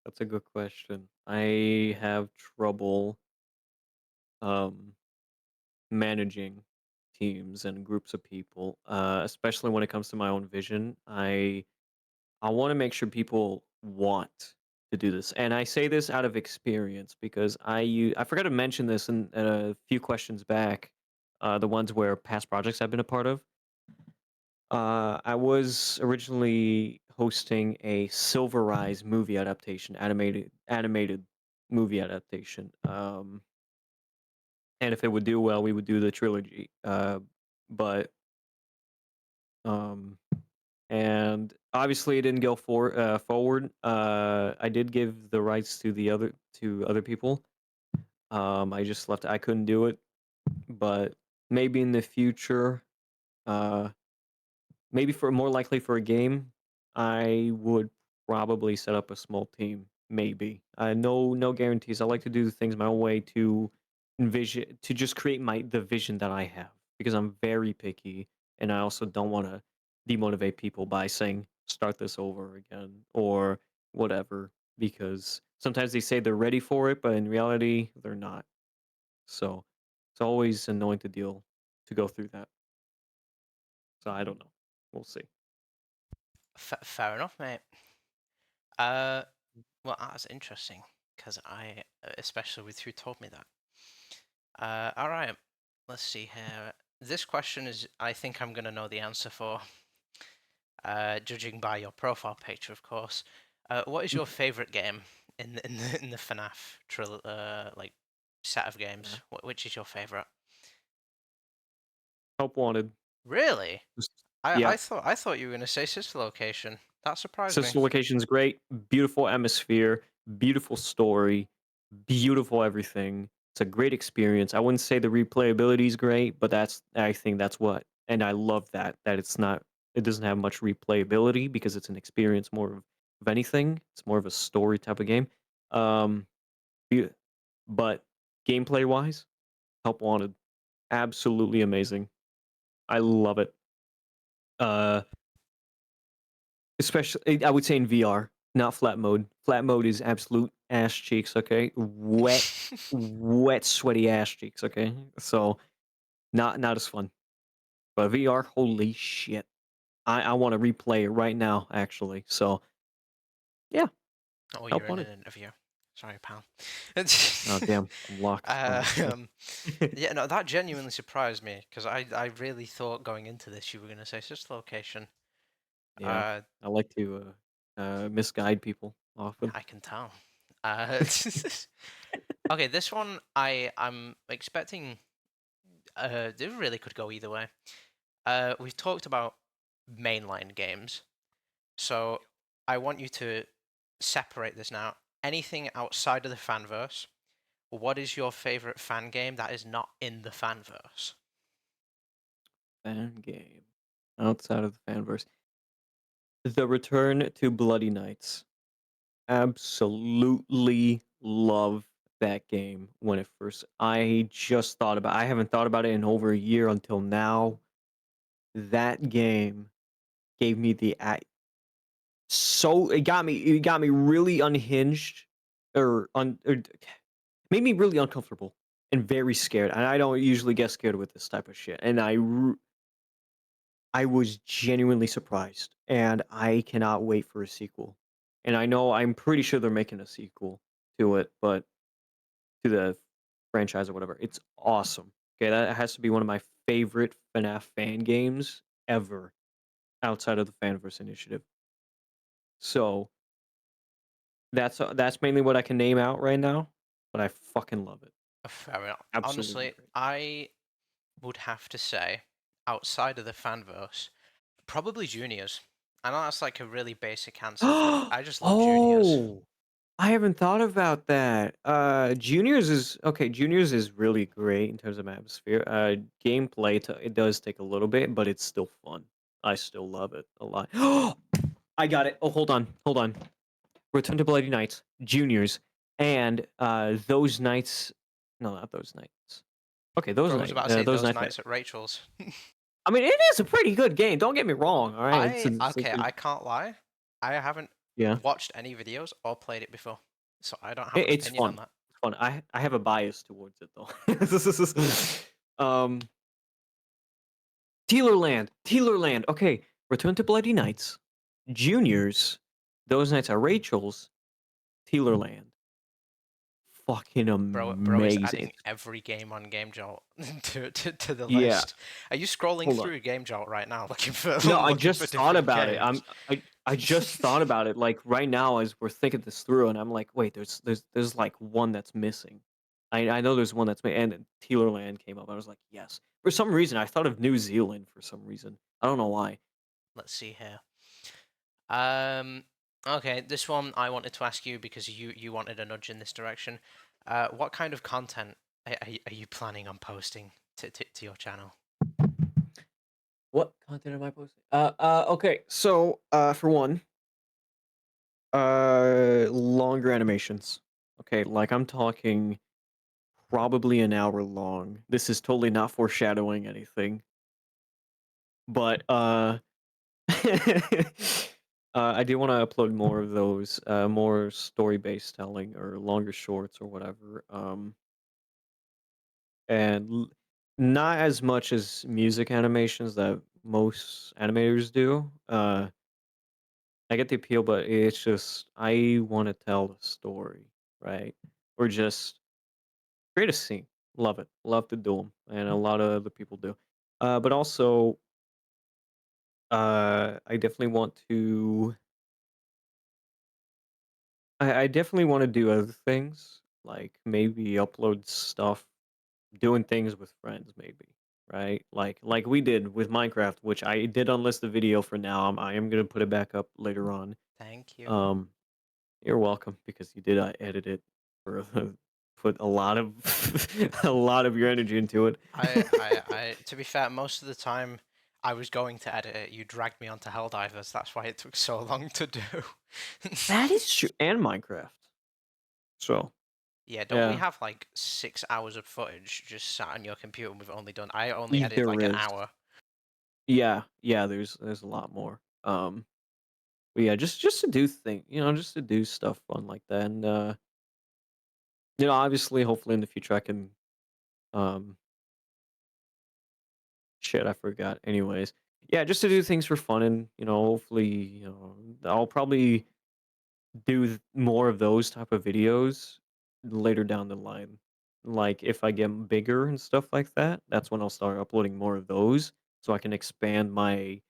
That's a good question. I have trouble um managing teams and groups of people, especially when it comes to my own vision. I want to make sure people want to do this, and I say this out of experience because I forgot to mention this in a few questions back, the ones where past projects I've been a part of. I was originally hosting a Silver movie adaptation, animated movie adaptation. And if it would do well, we would do the trilogy. But um, and obviously it didn't go forward. I did give the rights to other people. I just left. I couldn't do it, but maybe in the future, uh, maybe for more likely for a game, I would probably set up a small team. Maybe. No guarantees. I like to do things my own way to envision to just create the vision that I have because I'm very picky and I also don't want to demotivate people by saying start this over again or whatever because sometimes they say they're ready for it, but in reality they're not. So it's always annoying to go through that. So I don't know. We'll see. Fair enough, mate. Uh, well, that's interesting because especially with who told me that. All right, let's see here. This question is, I think I'm gonna know the answer for, judging by your profile picture, of course. What is your favorite game in the FNAF like set of Yeah. games? Which is your favorite? Help wanted. Really? Just I yeah. I thought I thought you were gonna say Sister Location. That surprised me. Sister Location's great. Beautiful atmosphere, beautiful story, beautiful everything. It's a great experience. I wouldn't say the replayability is great, but I think that's what and I love that it doesn't have much replayability because it's an experience more of anything. It's more of a story type of game. Um be- but gameplay wise, Help Wanted, absolutely amazing. I love it. Uh Especially, I would say in VR, not flat mode. Flat mode is absolute ass cheeks, okay? Wet, sweaty ass cheeks, okay? So not as fun. But VR, holy shit. I want to replay it right now, actually. So yeah, Oh, you're Help in Wanted. an interview. Sorry, pal. Oh damn, I'm locked. Oh shit. um, yeah, no, that genuinely surprised me because I really thought going into this you were gonna say Sister Location. Yeah, Uh, I like to misguide people often. I can tell. Uh, okay, this one I'm expecting. It really could go either way. We've talked about mainline games, so I want you to separate this now. Anything outside of the fanverse, what is your favorite fan game that is not in the fanverse? Fan game outside of the fanverse. The Return to Bloody Nights. Absolutely love that game when it first. I just thought about. I haven't thought about it in over a year until now. That game gave me the so it got me really unhinged or made me really uncomfortable and very scared. And I don't usually get scared with this type of shit. And I was genuinely surprised, and I cannot wait for a sequel. And I'm pretty sure they're making a sequel to it, but to the franchise or whatever. It's awesome. Okay, that has to be one of my favorite FNAF fan games ever outside of the Fanverse initiative. So that's mainly what I can name out right now, but I fucking love it. Fair enough. Absolutely Honestly, great. I would have to say, outside of the fanverse, probably juniors. I know that's like a really basic answer, but I just love juniors. Oh, I haven't thought about that. Juniors is okay. Juniors is really great in terms of atmosphere. Gameplay it does take a little bit, but it's still fun. I still love it a lot. I got it. Oh, hold on. Return to Bloody Nights, Juniors, and those nights. No, not those nights. Okay, Bro, I was about to say those those nights. nights at Rachel's. I mean, it is a pretty good game. Don't get me wrong. All right, Okay, I can't lie. I haven't yeah. watched any videos or played it before, so I don't have an It's opinion fun. on that. It's fun. I have a bias towards it though. um, Tealerland. Okay, Return to Bloody Nights, Juniors. Those nights are Rachel's. Tealerland. Fucking Bro is amazing. adding every game on Game Jolt to the Yeah. list. Are you scrolling Hold on. through Game Jolt right now looking for No, I looking for just thought different about it. games? I just thought about it like right now as we're thinking this through, and I'm like, wait, there's like one that's missing. I know there's one that's and Tealerland came up. I was like, yes. For some reason, I thought of New Zealand for some reason. I don't know why. Let's see here. Um, okay, this one I wanted to ask you because you wanted a nudge in this direction. What kind of content are you planning on posting to your channel? What content am I posting? Okay. So, for one, longer animations. Okay, like I'm talking probably an hour long. This is totally not foreshadowing anything, but I do want to upload more of those, more story-based telling or longer shorts or whatever. And not as much as music animations that most animators do. I get the appeal, but it's just I want to tell the story, right? Or just create a scene. Love it. Love to do them, and a lot of other people do. But also, I definitely want to. I definitely want to do other things, like maybe upload stuff, doing things with friends, maybe, right? Like we did with Minecraft, which I did unlist the video for now. I am gonna put it back up later on. Thank you. Um, you're welcome because you did edit it for put a lot of a lot of your energy into it. To be fair, most of the time I was going to edit it, you dragged me onto Helldivers. That's why it took so long to do. That is true, and Minecraft. So Yeah, don't we yeah, have like 6 hours of footage just sat on your computer and I only edited there like an is. hour. Yeah. There's a lot more. But yeah, just to do things, just to do stuff fun like that, and obviously, hopefully in the future I can. Um, shit, I forgot. Anyways, yeah, just to do things for fun, and hopefully, I'll probably do more of those type of videos later down the line. Like if I get bigger and stuff like that, that's when I'll start uploading more of those, so I can expand my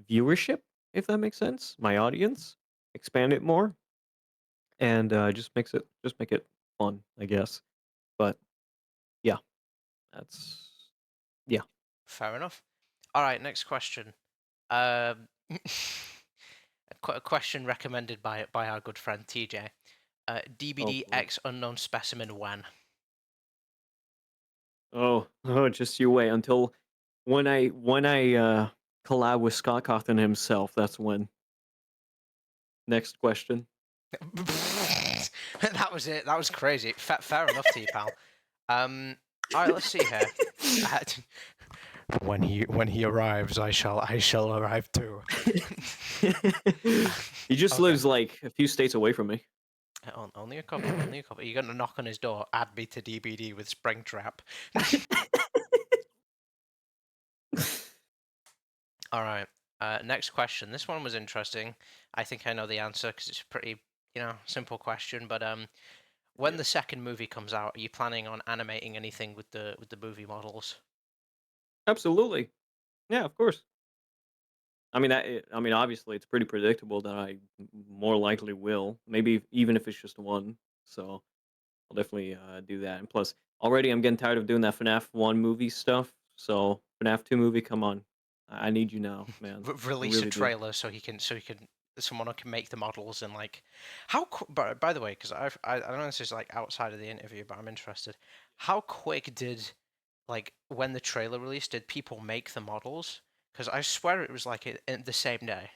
viewership, if that makes sense, my audience, expand it more, and just make it fun, I guess. But yeah, that's yeah. Fair enough. All right, next question. Um, A question recommended by our good friend TJ. Oh DBD boy. X unknown specimen when? Oh, just you wait until when I collab with Scott Cawthon himself. That's when. Next question. That was it. That was crazy. Fair enough to you, pal. All right, let's see here. Uh, when he arrives, I shall arrive too. He just Okay. lives like a few states away from me. Only a couple. Only a couple. You're gonna knock on his door. Add me to DBD with Springtrap. All right. Next question. This one was interesting. I think I know the answer because it's a pretty, simple question. But when Yeah. the second movie comes out, are you planning on animating anything with the movie models? Absolutely. Yeah, of course. I mean, obviously, it's pretty predictable that more likely will. Maybe even if it's just one. So I'll definitely do that. And plus, already I'm getting tired of doing that FNAF 1 movie stuff. So FNAF 2 movie, come on. I need you now, man. I Release a really do. trailer so he can someone who can make the models and like how by the way, because I don't know, this is like outside of the interview, but I'm interested. How quick did, like, when the trailer released, did people make the models? Because I swear it was like in the same day.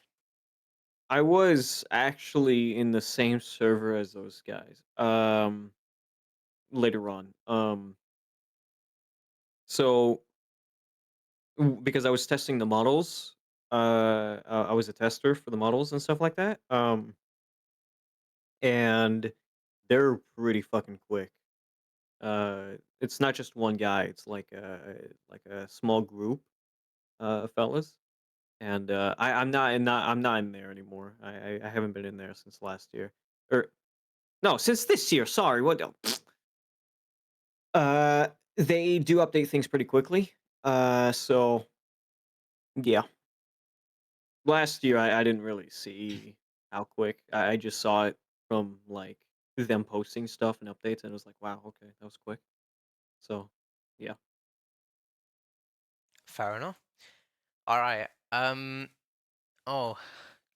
I was actually in the same server as those guys. Later on. So because I was testing the models, I was a tester for the models and stuff like that. And they're pretty fucking quick. It's not just one guy. It's like a small group of fellas. And I'm not in there anymore. I haven't been in there since last year. Or no, since this year. Sorry. What? They do update things pretty quickly. So yeah. Last year, I didn't really see how quick. I just saw it from like them posting stuff and updates, and it was like, wow, okay, that was quick. So, yeah. Fair enough. All right. Oh,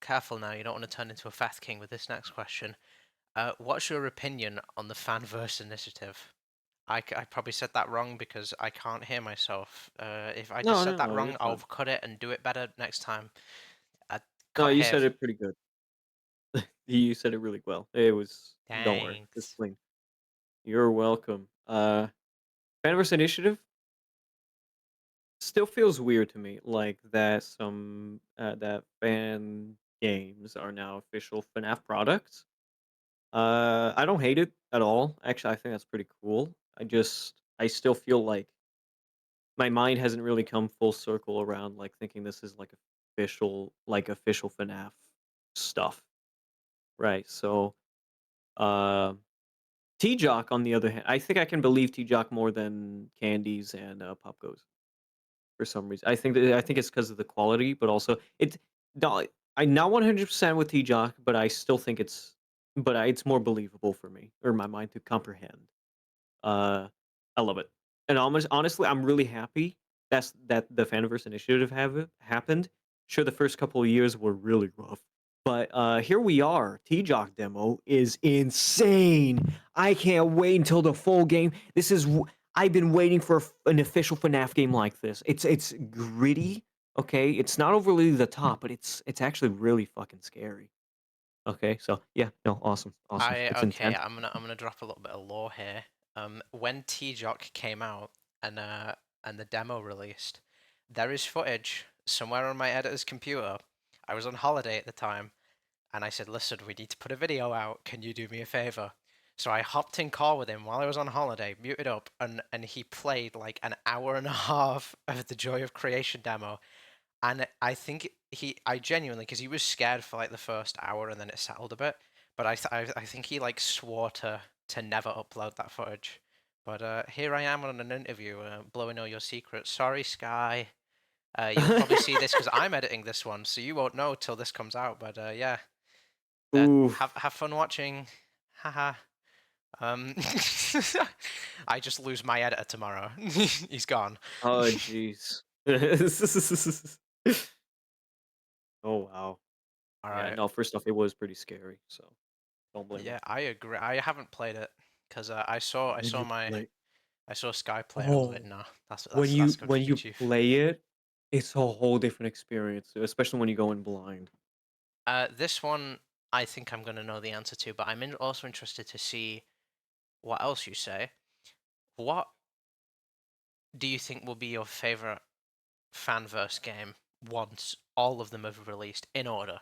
careful now. You don't want to turn into a fat king with this next question. What's your opinion on the Fanverse initiative? I probably said that wrong because I can't hear myself. If I just No, said no, that no, you're wrong, I'll fine. cut it and do it better next time. No, Cut you here. said it pretty good. You said it really well. It was. Don't worry, it's Thanks. clean. You're welcome. Fanverse Initiative still feels weird to me, like that that fan games are now official FNAF products. I don't hate it at all. Actually, I think that's pretty cool. I still feel like my mind hasn't really come full circle around like thinking this is like official FNAF stuff, right? So, uh, T Jock on the other hand, I think I can believe T Jock more than Candies and Pop Goes for some reason. I think it's because of the quality, but also it's no, I'm not 100% with T Jock, but I still think it's more believable for me or my mind to comprehend. Uh, I love it, and honestly, I'm really happy that the Faniverse initiative have happened. Sure, the first couple of years were really rough, but here we are. T-Jock demo is insane. I can't wait until the full game. I've been waiting for an official FNAF game like this. It's gritty, okay. It's not overly the top, but it's actually really fucking scary. Okay, so yeah, no, awesome, awesome. I It's okay. intense. I'm gonna drop a little bit of lore here. When T Jock came out and the demo released, there is footage somewhere on my editor's computer. I was on holiday at the time, and I said, "Listen, we need to put a video out. Can you do me a favor?" So I hopped in call with him while I was on holiday, muted up, and he played like an hour and a half of the Joy of Creation demo. And I think I genuinely, because he was scared for like the first hour and then it settled a bit. But I think he like swore to never upload that footage. But here I am on an interview, blowing all your secrets. Sorry, Sky. You'll probably see this because I'm editing this one, so you won't know till this comes out. But yeah, Oof. have fun watching. Haha. Um, I just lose my editor tomorrow. He's gone. Oh, jeez. Oh, wow. All Yeah, right. no, first off, it was pretty scary, so don't blame me. Yeah, I agree. I haven't played it because When you play I saw Sky play it. I was like, Oh, nah, that's when that's you good when for you, you Chief. play it, it's a whole different experience, especially when you go in blind. This one I think I'm gonna know the answer to, but also interested to see what else you say. What do you think will be your favorite Fanverse game once all of them have released in order?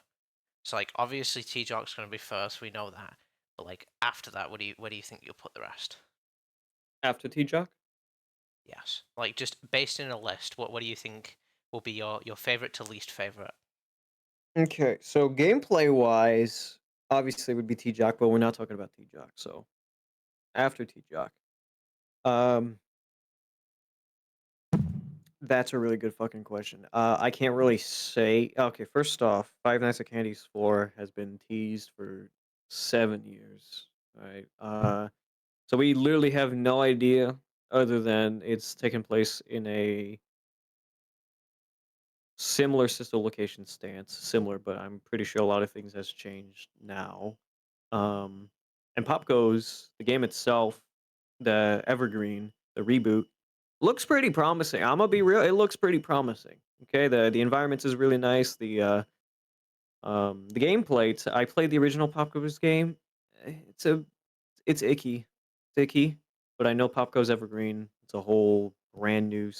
So like obviously T-Jock's gonna be first, we know that. But like after that, where do you think you'll put the rest? After T-Jock? Yes. Like just based in a list, what do you think will be your favorite to least favorite? Okay, so gameplay-wise, obviously it would be T-Jock, but we're not talking about T-Jock, so after T-Jock. Um, that's a really good fucking question. I can't really say. Okay, first off, Five Nights at Candy's 4 has been teased for 7 years, right? So we literally have no idea other than it's taking place in a similar system location stance, similar, but I'm pretty sure a lot of things has changed now. Um, and Pop Goes, the game itself, the Evergreen, the reboot, looks pretty promising. I'm gonna be real; it looks pretty promising. Okay, the environment is really nice. The gameplay. I played the original Pop Goes game. It's a it's icky, but I know Pop Goes Evergreen. It's a whole brand new,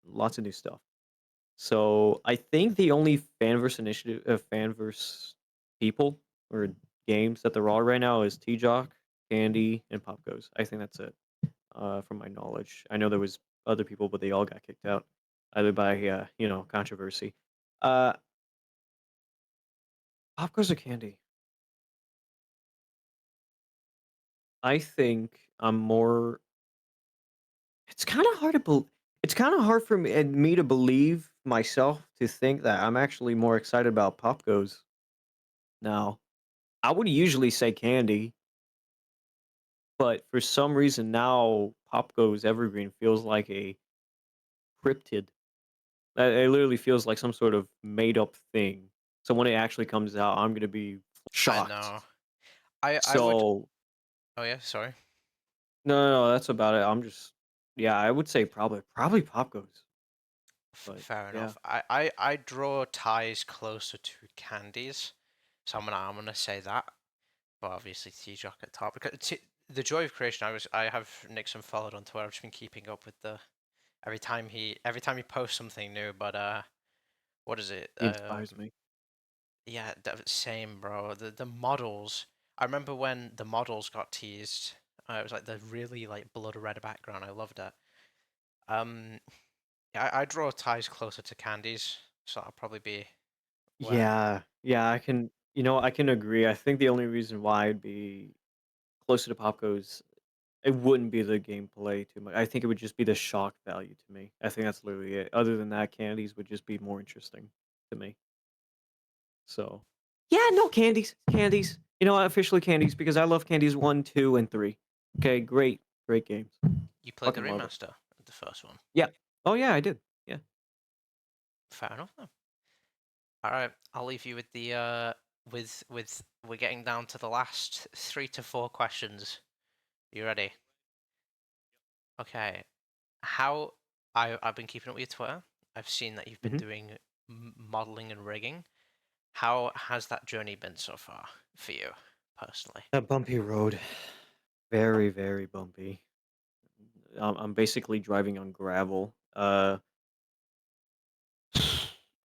lots of new stuff. So I think the only Fanverse people or games that there are right now is T-Jock, Candy, and Pop Goes. I think that's it. From my knowledge, I know there was other people, but they all got kicked out either by controversy. Uh, Pop Goes or Candy? I think I'm more. It's kind of hard to It's kind of hard for me to believe myself to think that I'm actually more excited about Pop Goes now. I would usually say Candy, but for some reason now Pop Goes Evergreen feels like a cryptid. It literally feels like some sort of made up thing. So when it actually comes out, I'm gonna be I shocked. know. I would. So Oh yeah, sorry. no, that's about it. Yeah, I would say probably Pop Goes, but Fair yeah, enough. I draw ties closer to candies, so I'm gonna say that. But obviously T-Jock at top because the joy of creation. I have Nixon followed on Twitter. I've just been keeping up with the every time he posts something new. But what is it? he inspires me. Yeah, same bro. The models. I remember when the models got teased. It was like the really like blood red background. I loved it. Um, yeah, I draw ties closer to candies, so I'll probably be where. Yeah, I can agree. I think the only reason why I'd be closer to Pop Goes, it wouldn't be the gameplay too much. I think it would just be the shock value to me. I think that's literally it. Other than that, candies would just be more interesting to me. So, yeah, no candies. You know, what, officially candies because I love candies 1, 2, and 3. Okay, great games. You played the Fucking love it. remaster of the first one. Yeah. Oh yeah, I did. Yeah. Fair enough then. All right, I'll leave you with the with we're getting down to the last 3 to 4 questions. You ready? Okay. How I've been keeping up with your Twitter. I've seen that you've been hmm doing modeling and rigging. How has that journey been so far for you personally? A bumpy road. Very bumpy. I'm basically driving on gravel.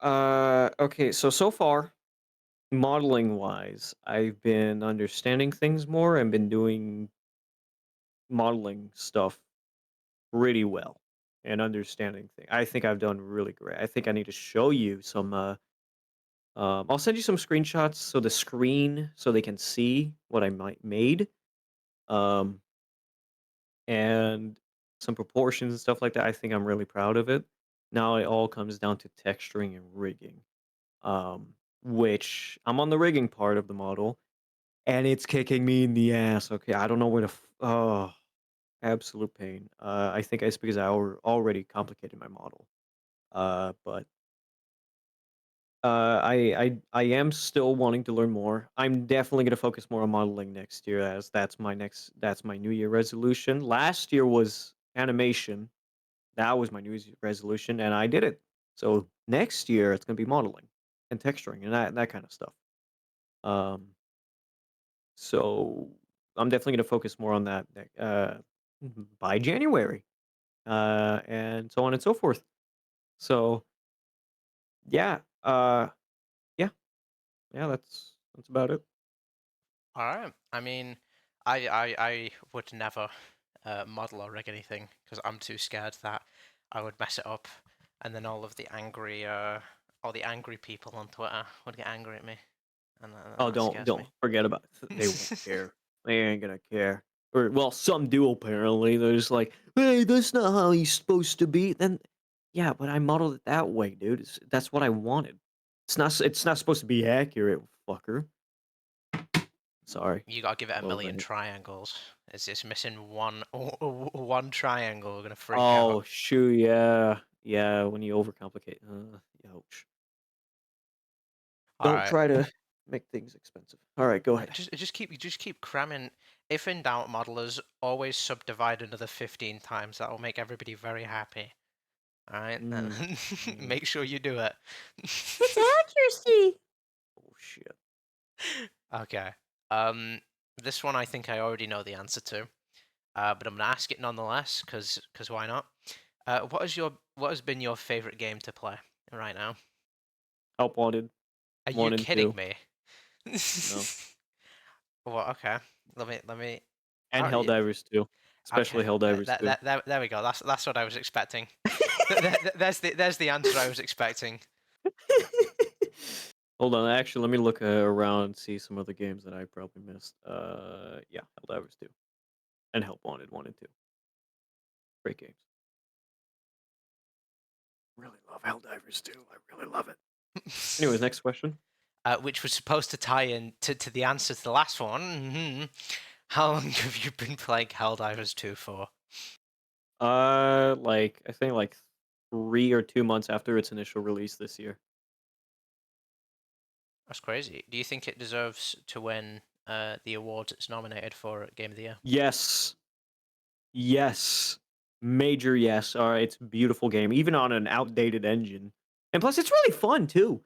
Okay, so far, modeling wise, I've been understanding things more and been doing modeling stuff pretty well and understanding things. I think I've done really great. I think I need to show you some. I'll send you some screenshots so the screen so they can see what I might made. Um, and some proportions and stuff like that. I think I'm really proud of it. Now it all comes down to texturing and rigging, which I'm on the rigging part of the model, and it's kicking me in the ass. Okay, I don't know where to. Oh, absolute pain. I think it's because I already complicated my model. But I am still wanting to learn more. I'm definitely gonna focus more on modeling next year, as that's my New Year resolution. Last year was animation. That was my New Year's resolution, and I did it. So next year it's gonna be modeling and texturing and that kind of stuff. Um, so I'm definitely gonna focus more on that by January, and so on and so forth. So yeah, yeah, yeah. That's about it. All right. I mean, I would never model or rig anything because I'm too scared that I would mess it up, and then all the angry people on Twitter would get angry at me, and Oh, that scares don't me. forget about they won't care. They ain't gonna care. Or well, some do apparently. They're just like, "Hey, that's not how he's supposed to be." Then, yeah, but I modeled it that way, dude. That's what I wanted. It's not supposed to be accurate, fucker. Sorry. You gotta give it a Little million bit. triangles. It's missing one triangle. We're gonna freak out. Oh shoot, yeah, yeah. When you overcomplicate, ouch. All Don't right. try to make things expensive. All right, go ahead. Just keep cramming. If in doubt, modelers always subdivide another 15 times. That will make everybody very happy. All right. Mm, mm. Make sure you do it. It's accuracy. Oh shit. Okay. This one I think I already know the answer to. But I'm gonna ask it nonetheless, cause why not? What has been your favorite game to play right now? Help wanted. Are you One and kidding two. me? No. Well, okay. Let me. And Oh, yeah, Helldivers too, especially okay. Helldivers too. There we go. That's what I was expecting. There's the answer I was expecting. Hold on, actually, let me look around and see some other games that I probably missed. Yeah, Helldivers 2 and Help Wanted 1 and 2. Great games. Really love Helldivers 2. I really love it. Anyways, next question. Which was supposed to tie in to the answer to the last one. How long have you been playing Helldivers 2 for? Like I think like 3 or 2 months after its initial release this year. That's crazy. Do you think it deserves to win the awards it's nominated for at Game of the Year? Yes. Yes. Major yes. It's a beautiful game, even on an outdated engine. And plus it's really fun too.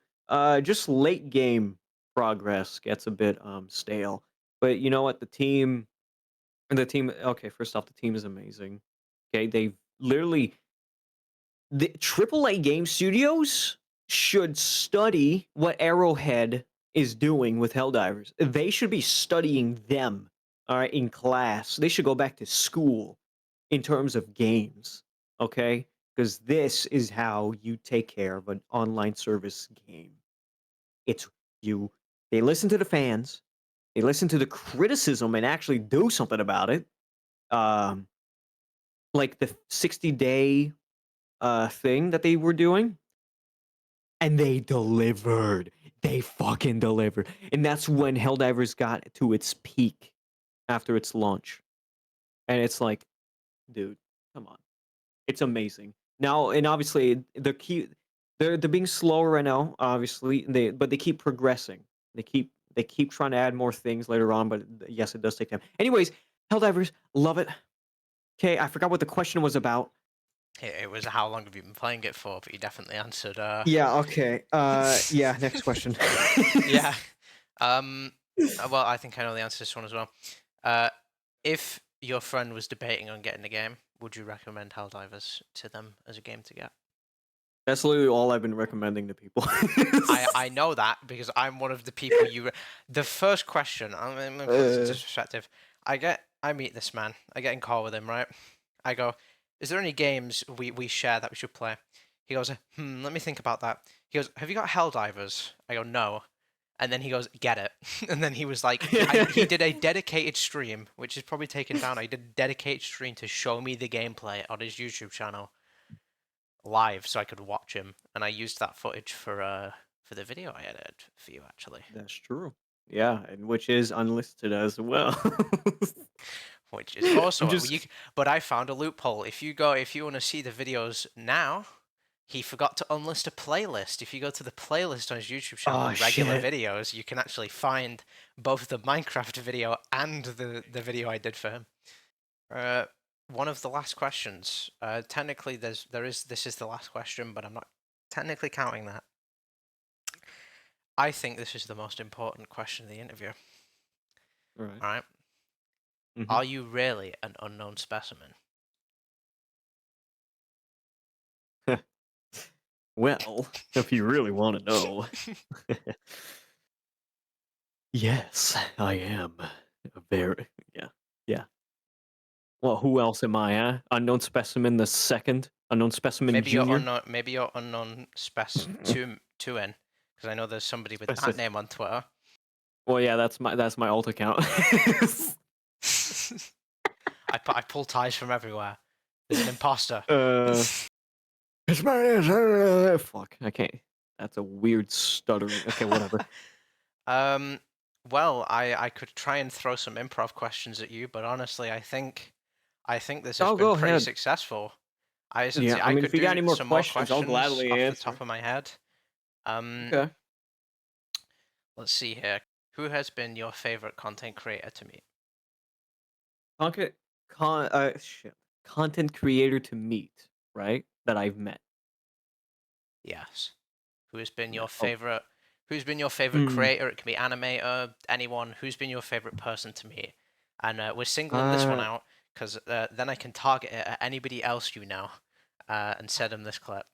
Just late game progress gets a bit stale. But you know what? The team okay, first off, the team is amazing. Okay, they've literally the AAA game studios should study what Arrowhead is doing with Helldivers. They should be studying them, all right, in class. They should go back to school in terms of games, okay? Because this is how you take care of an online service game. It's you, they listen to the fans, they listen to the criticism and actually do something about it. Um, like the 60-day thing that they were doing. And they delivered. They fucking delivered. And that's when Helldivers got to its peak after its launch. And it's like, dude, come on. It's amazing. Now, and obviously they're being slower right now, obviously. But they keep progressing. They keep trying to add more things later on, but yes, it does take time. Anyways, Helldivers, love it. Okay, I forgot what the question was about. It was how long have you been playing it for? But you definitely answered. Yeah, okay. Yeah, next question. Yeah. Um. Well, I think I know the answer to this one as well. Uh, if your friend was debating on getting the game, would you recommend Helldivers to them as a game to get? That's literally all I've been recommending to people. I know that because I'm one of the people you. The first question, I'm gonna put this into Uh, perspective. I meet this man. I get in call with him, right? I go, "Is there any games we share that we should play?" He goes, "Let me think about that." He goes, "Have you got Helldivers?" I go, "No." And then he goes, "Get it." And then he was like, he did a dedicated stream, which is probably taken down. He did a dedicated stream to show me the gameplay on his YouTube channel live so I could watch him, and I used that footage for the video I edited for you actually, That's true. Yeah, and which is unlisted as well. which is I'm also just but I found a loophole. If you want to see the videos now, he forgot to unlist a playlist. If you go to the playlist on his YouTube channel Oh and regular shit. videos, you can actually find both the Minecraft video and the video I did for him. Uh, one of the last questions. Technically, this is the last question, but I'm not technically counting that. I think this is the most important question of the interview. All right. All right. Mm-hmm. Are you really an unknown specimen? Well, if you really want to know, yes, I am. A very yeah, yeah. Well, who else am I? Huh? Unknown specimen the second. Unknown specimen Maybe you're junior. unknown. Maybe you're unknown two in, because I know there's somebody with that Specific. name on Twitter. Well, yeah, that's my alt account. I pull ties from everywhere. There's an imposter. It's my fuck. I can't. That's a weird stuttering. Okay, whatever. Um. Well, I could try and throw some improv questions at you, but honestly, I think this has I'll been go pretty ahead. successful. I Yeah, I I mean, could if you got do any more some more questions, I'll questions gladly off the top answer. of my head. Um. Okay. Let's see here. Who has been your favorite content creator to meet? Content, shit. Content creator to meet, right? That I've met. Yes. Who has been your Met. Oh. favorite? Who's been your favorite Hmm. creator? It can be animator, anyone. Who's been your favorite person to meet? And we're singling this one Uh. out because then I can target it at anybody else you know, and send them this clip.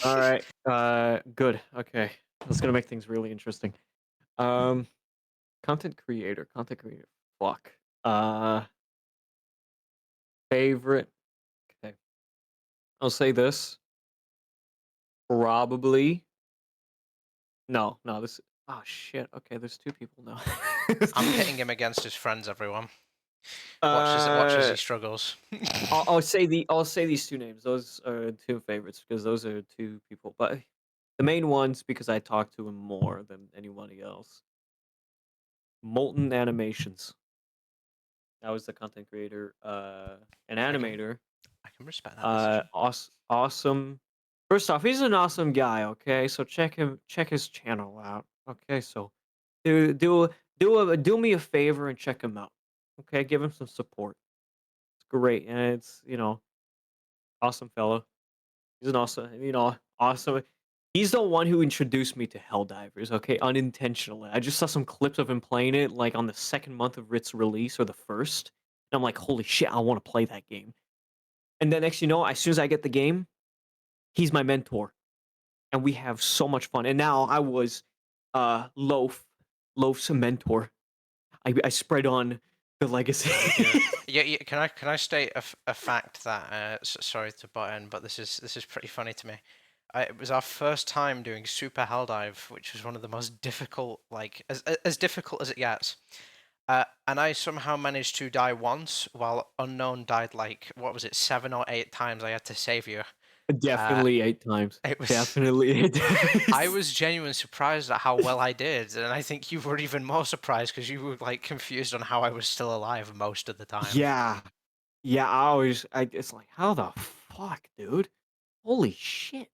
All right. Good. Okay. That's gonna make things really interesting. Um. Content creator. Content creator. Fuck. Uh. Favorite. Okay. I'll say this. Probably. No. No. This. Oh shit. Okay. There's two people now. I'm pitting him against his friends. Everyone, watch as uh. he struggles. I'll say these two names. Those are two favorites because those are two people. But the main ones because I talk to him more than anybody else. Molten Animations. That was the content creator, an I can animator. I can respect that decision. Awesome. First off, he's an awesome guy. Okay, so check his channel out. Okay, so do do do me a favor and check him out. Okay, give him some support. It's great, and it's awesome fellow. He's an awesome, awesome. He's the one who introduced me to Helldivers, okay, unintentionally. I just saw some clips of him playing it, like, on the second month of its release, or the first, and I'm like, "Holy shit, I wanna play that game." And then next you know, as soon as I get the game, he's my mentor, and we have so much fun, and now I was, Loaf's mentor. I spread on the legacy. Yeah. Yeah, yeah. Can I state a fact that sorry to butt in, but this is pretty funny to me. It was our first time doing Super Helldive, which was one of the most difficult, like as difficult as it gets. And I somehow managed to die once, while Unknown died like what was it, 7 or 8 times. I had to save you. Uh, Definitely 8 times. it was Definitely 8 I times. was genuinely surprised at how well I did, and I think you were even more surprised because you were like confused on how I was still alive most of the time. Yeah. Yeah, it's like, "How the fuck, dude? Holy shit."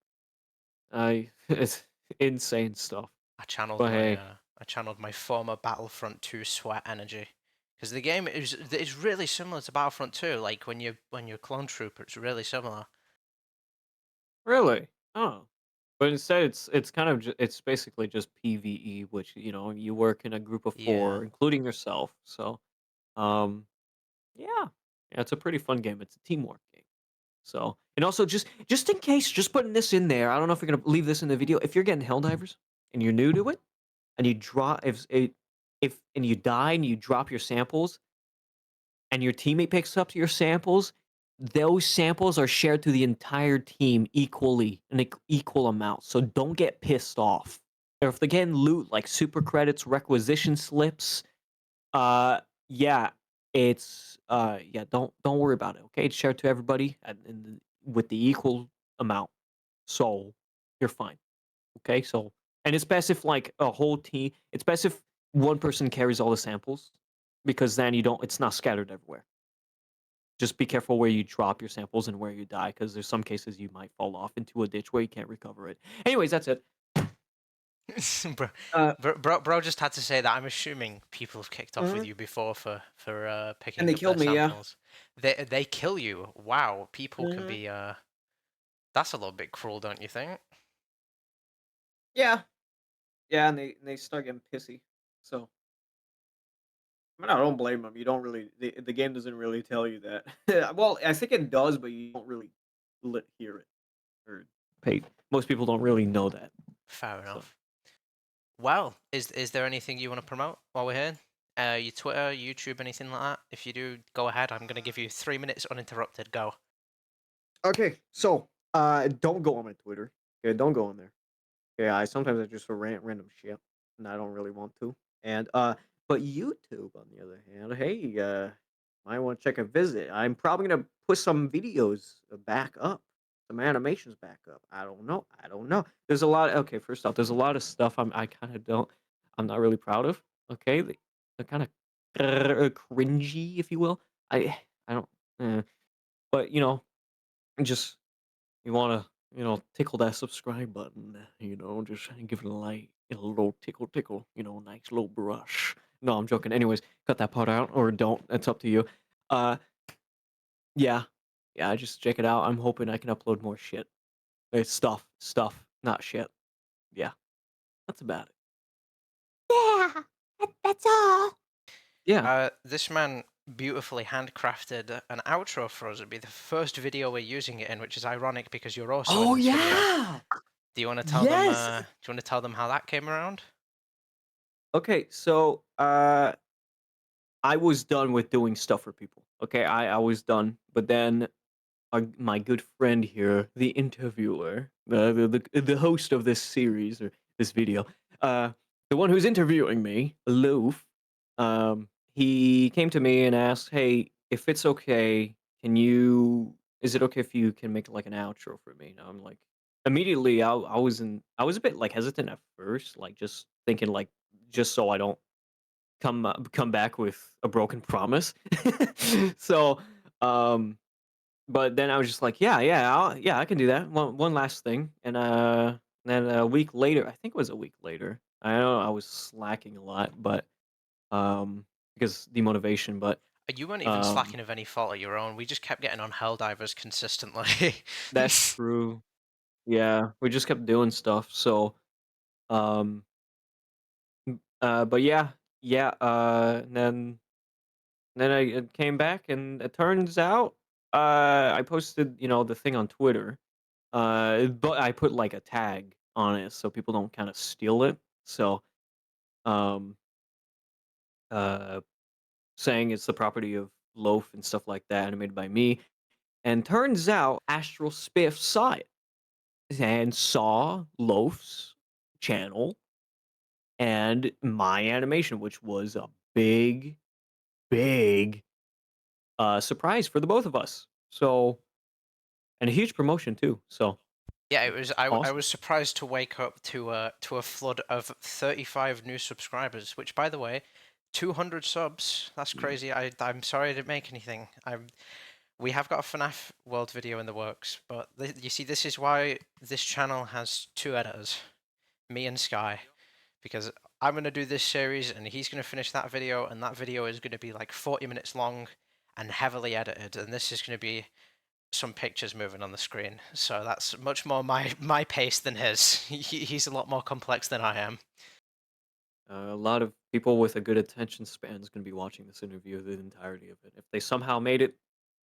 It's insane stuff. But hey, I channeled my former Battlefront 2 sweat energy because the game is really similar to Battlefront 2. Like when you're clone trooper, it's really similar. really? Oh. But instead it's kind of it's basically just PvE, which, you work in a group of Yeah, 4, including yourself. So, um, yeah. Yeah, it's a pretty fun game. It's a teamwork game. So, and also just in case, just putting this in there. I don't know if you're gonna leave this in the video. If you're getting Helldivers and you're new to it, and you drop if and you die and you drop your samples, and your teammate picks up your samples, those samples are shared to the entire team equally, an equal amount. So don't get pissed off. Or if they're getting loot like super credits, requisition slips, uh, yeah, yeah, don't worry about it. Okay, it's shared to everybody with the equal amount. So you're fine. Okay, so and it's best if like a whole team. It's best if one person carries all the samples because then you don't. It's not scattered everywhere. just be careful where you drop your samples and where you die, because there's some cases you might fall off into a ditch where you can't recover it. Anyways, that's it. bro, Uh, bro just had to say that. I'm assuming people have kicked off with mhm. you before for And picking they up their killed me, yeah. samples. They kill you. Wow, people can Mhm. be that's a little bit cruel, don't you think? Yeah. Yeah, and they start getting pissy. So, I mean, I don't blame them. You don't really the game doesn't really tell you that. Well, I think it does, but you don't really hear it or pay. Most people don't really know that. Fair So, enough. Well, is there anything you want to promote while we're here? Your Twitter, YouTube, anything like that? If you do, go ahead. I'm gonna give you 3 minutes uninterrupted. Go. okay, so don't go on my Twitter. Okay, don't go on there. Okay, I just rant random shit, and I don't really want to. And but YouTube, on the other hand, hey, might want to check a visit. I'm probably gonna put some videos back up, some animations back up. I don't know. I don't know. There's a lot. Okay, first off, there's a lot of stuff I kind of don't. I'm not really proud of. Okay, they're kind of cringy, if you will. I don't. But just you wanna, tickle that subscribe button, just give it a like, a little tickle tickle, nice little brush. No, I'm joking. Anyways, cut that part out or don't. It's up to you. Uh, yeah. Yeah, just check it out. I'm hoping I can upload more shit. It's stuff, not shit. Yeah, that's about it. Yeah, that's all. Yeah. This man beautifully handcrafted an outro for us. It'd be the first video we're using it in, which is ironic because you're also in Oh this video. yeah. Do you want to tell them? Yes. Do you want to tell them how that came around? Okay, so I was done with doing stuff for people. Okay, I was done, but then my good friend here, the interviewer, the host of this series or this video, uh, the one who's interviewing me, Loaf, he came to me and asked, "Hey, if it's okay, is it okay if you can make like an outro for me?" And I'm like, immediately, I was a bit like hesitant at first, like just thinking like, just so I don't come back with a broken promise. So, um, but then I was just like, yeah, I can do that. One last thing, and then a week later, I think it was a week later. I know I was slacking a lot, but because demotivation, but You weren't even um, slacking of any fault of your own. We just kept getting on Helldivers consistently. that's true. Yeah, we just kept doing stuff. So, um, but yeah. And then I came back, and it turns out I posted, the thing on Twitter. But I put like a tag on it so people don't kind of steal it. So, um, uh, saying it's the property of Loaf and stuff like that, animated by me. And turns out Astral Spiff saw it and saw Loaf's channel and my animation, which was a big, big surprise for the both of us. So, and a huge promotion too. So, Yeah, it was. I awesome. was surprised to wake up to a flood of 35 new subscribers. Which, by the way, 200 subs. That's crazy. I'm sorry I didn't make anything. We have got a FNAF world video in the works, but you see, this is why this channel has two editors, me and Sky, because I'm gonna do this series and he's gonna finish that video, and that video is gonna be like 40 minutes long and heavily edited, and this is gonna be some pictures moving on the screen. So that's much more my pace than his. He's a lot more complex than I am. A lot of people with a good attention span is going to be watching this interview the entirety of it. If they somehow made it,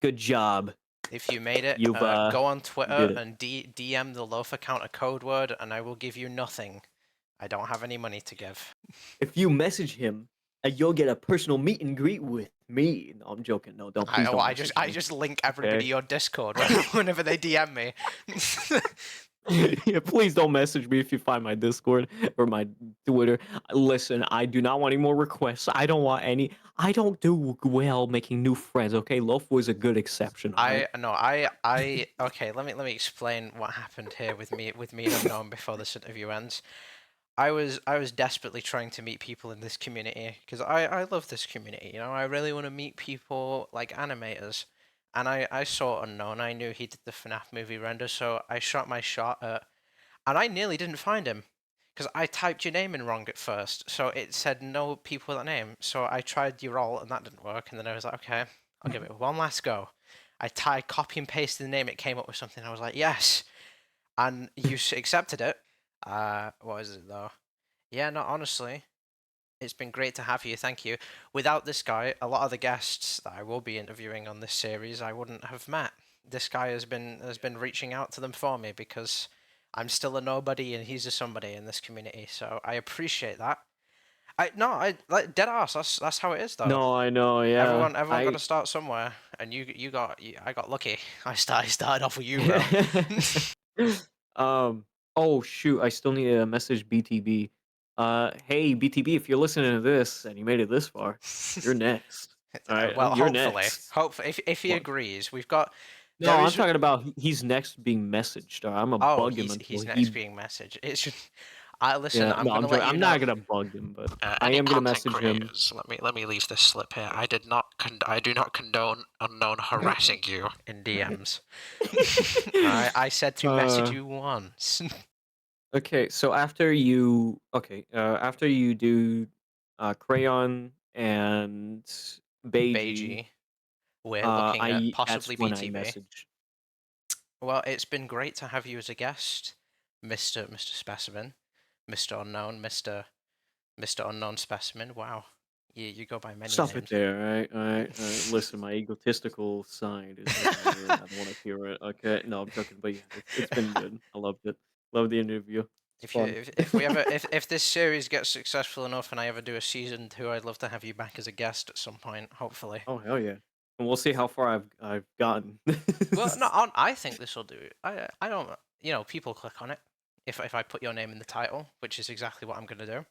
good job. If you made it, You've go on you did Twitter it. and DM the Loaf account a code word, and I will give you nothing. I don't have any money to give. If you message him, you'll get a personal meet and greet with me. No, I'm joking. No, don't please don't message I me. just link everybody Okay. your Discord whenever they DM me. Yeah, please don't message me if you find my Discord or my Twitter. Listen, I do not want any more requests. I don't want any. I don't do well making new friends. Okay, Loaf was a good exception. All right. I okay, let me explain what happened here with me and Unknown before this interview ends. I was desperately trying to meet people in this community because I love this community, you know. I really want to meet people like animators, and I saw Unknown. I knew he did the FNAF movie render, so I shot my shot at, and I nearly didn't find him because I typed your name in wrong at first, so it said no people with that name. So I tried your role, and that didn't work. And then I was like, okay, I'll give it one last go. I copy and pasted the name. It came up with something. I was like, yes, and you accepted it. What is it though? Yeah, no, honestly, it's been great to have you. Thank you. Without this guy, a lot of the guests that I will be interviewing on this series, I wouldn't have met. This guy has been reaching out to them for me because I'm still a nobody and he's a somebody in this community. So I appreciate that. I like dead ass. That's how it is though. No, I know. Yeah, Everyone got to start somewhere, and I got lucky. I started off with you, bro. Oh shoot! I still need to message BTB. Hey BTB, if you're listening to this and you made it this far, you're next. All right, Well, you're hopefully, next. if he What? agrees, we've got No, there I'm is talking about he's next being messaged. I'm gonna oh bug him until he's next he. being messaged. It should. I listen. Yeah, I'm no, gonna I'm let joking. you I'm know. not gonna bug him, but I Any am gonna content message him. creators, let me leave this slip here. I do not condone Unknown harassing you in DMs. I said to message Uh, you once. okay, so after you do Crayon and Beiji, Beiji, we're looking at that's possibly when I VTB. message. Well, it's been great to have you as a guest, Mr. Specimen, Mr. Unknown, Mr. Unknown Specimen. Wow, you go by many Stop it names. there, all right. Listen, my egotistical side is here. I don't want to hear it. Okay, no, I'm joking, but yeah, it's been good. I loved it. Love the interview. It's If you fun. if we ever if this series gets successful enough and I ever do a season 2, I'd love to have you back as a guest at some point. Hopefully. Oh hell yeah! And we'll see how far I've gotten. Well, no, I think this will do. I don't. People click on it if I put your name in the title, which is exactly what I'm gonna do.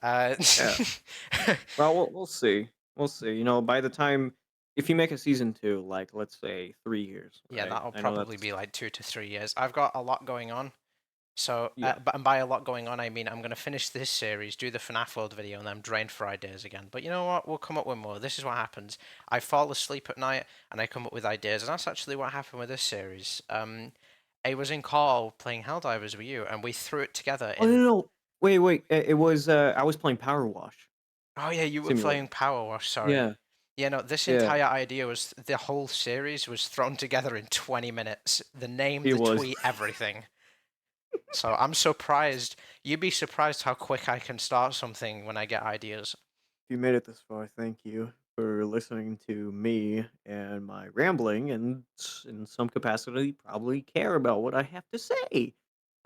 Uh, Yeah. Well, we'll see. We'll see. By the time if you make a season 2, like let's say 3 years, yeah, right? that'll I know probably that's be like 2 to 3 years. I've got a lot going on. So, yeah. and by a lot going on, I mean I'm gonna finish this series, do the FNAF World video, and then I'm drained for ideas again. But you know what? We'll come up with more. This is what happens. I fall asleep at night and I come up with ideas, and that's actually what happened with this series. I was in call playing Helldivers with you, and we threw it together Oh no, in. no, no. Wait. It was I was playing Power Wash Oh yeah, you were Simulator. playing Power Wash. Sorry. Yeah. Yeah, no. This Yeah. entire idea was the whole series was thrown together in 20 minutes. The name, It the was. tweet, everything. So I'm surprised. You'd be surprised how quick I can start something when I get ideas. If you made it this far, thank you for listening to me and my rambling, and in some capacity, probably care about what I have to say.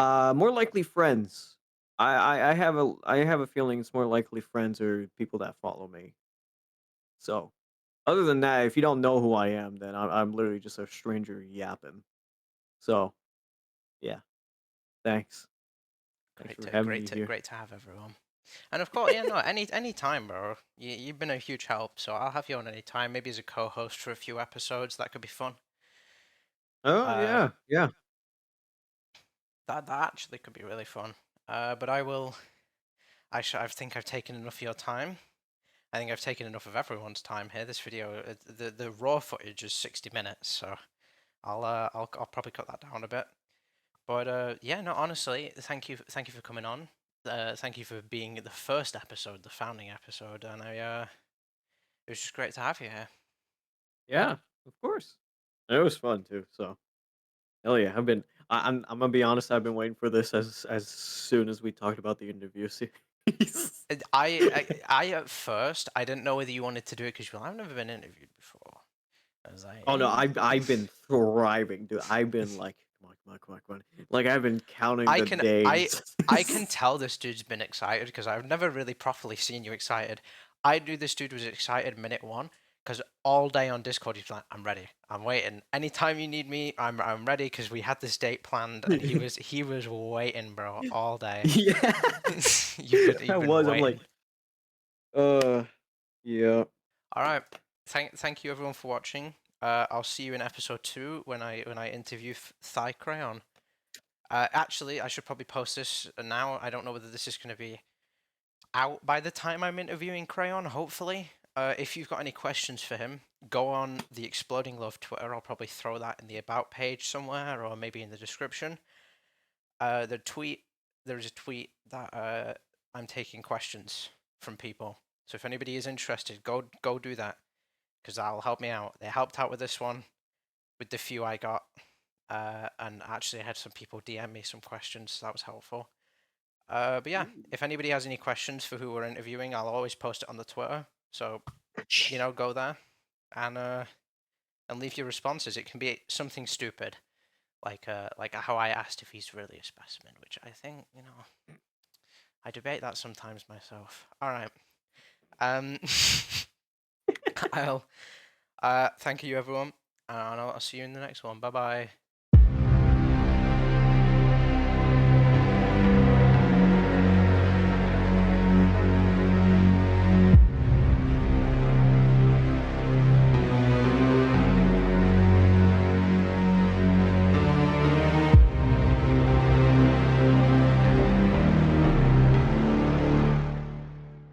More likely friends. I have a feeling it's more likely friends or people that follow me. So, other than that, if you don't know who I am, then I'm literally just a stranger yapping. So, yeah, thanks. Thanks for having me here. Great to have everyone. And of course, yeah, no, any time, bro. You've been a huge help, so I'll have you on any time. Maybe as a co-host for a few episodes. That could be fun. Oh Uh, yeah, yeah. that actually could be really fun. But I will. I think I've taken enough of your time. I think I've taken enough of everyone's time here. This video, the raw footage is 60 minutes, so I'll probably cut that down a bit. But yeah, no, honestly, thank you for coming on. Thank you for being the first episode, the founding episode, and it was just great to have you here. Yeah, of course. It was fun too. So hell yeah, I'm gonna be honest. I've been waiting for this as soon as we talked about the interview series. I at first I didn't know whether you wanted to do it because I've never been interviewed before. I was like, Oh no, eh. I've been thriving, dude. I've been like, come on. Like I've been counting I the can days. I can tell this dude's been excited because I've never really properly seen you excited. I knew this dude was excited minute one because all day on Discord he's like, "I'm ready. I'm waiting. Anytime you need me, I'm ready." Because we had this date planned and he was waiting, bro, all day. Yeah, You've I been was. I'm waiting. like, uh, yeah. All right. Thank you everyone for watching. I'll see you in episode 2 when I interview Thigh Crayon. Actually, I should probably post this now. I don't know whether this is going to be out by the time I'm interviewing Crayon, hopefully. if you've got any questions for him, go on the Exploding Love Twitter. I'll probably throw that in the about page somewhere, or maybe in the description. There's a tweet that I'm taking questions from people. So if anybody is interested, go do that, because that'll help me out. They helped out with this one, with the few I got, and actually I had some people DM me some questions, so that was helpful. But yeah, if anybody has any questions for who we're interviewing, I'll always post it on the Twitter. So go there and leave your responses. It can be something stupid, like how I asked if he's really a specimen, which I think I debate that sometimes myself. All right. I'll thank you everyone, and I'll see you in the next one. Bye bye.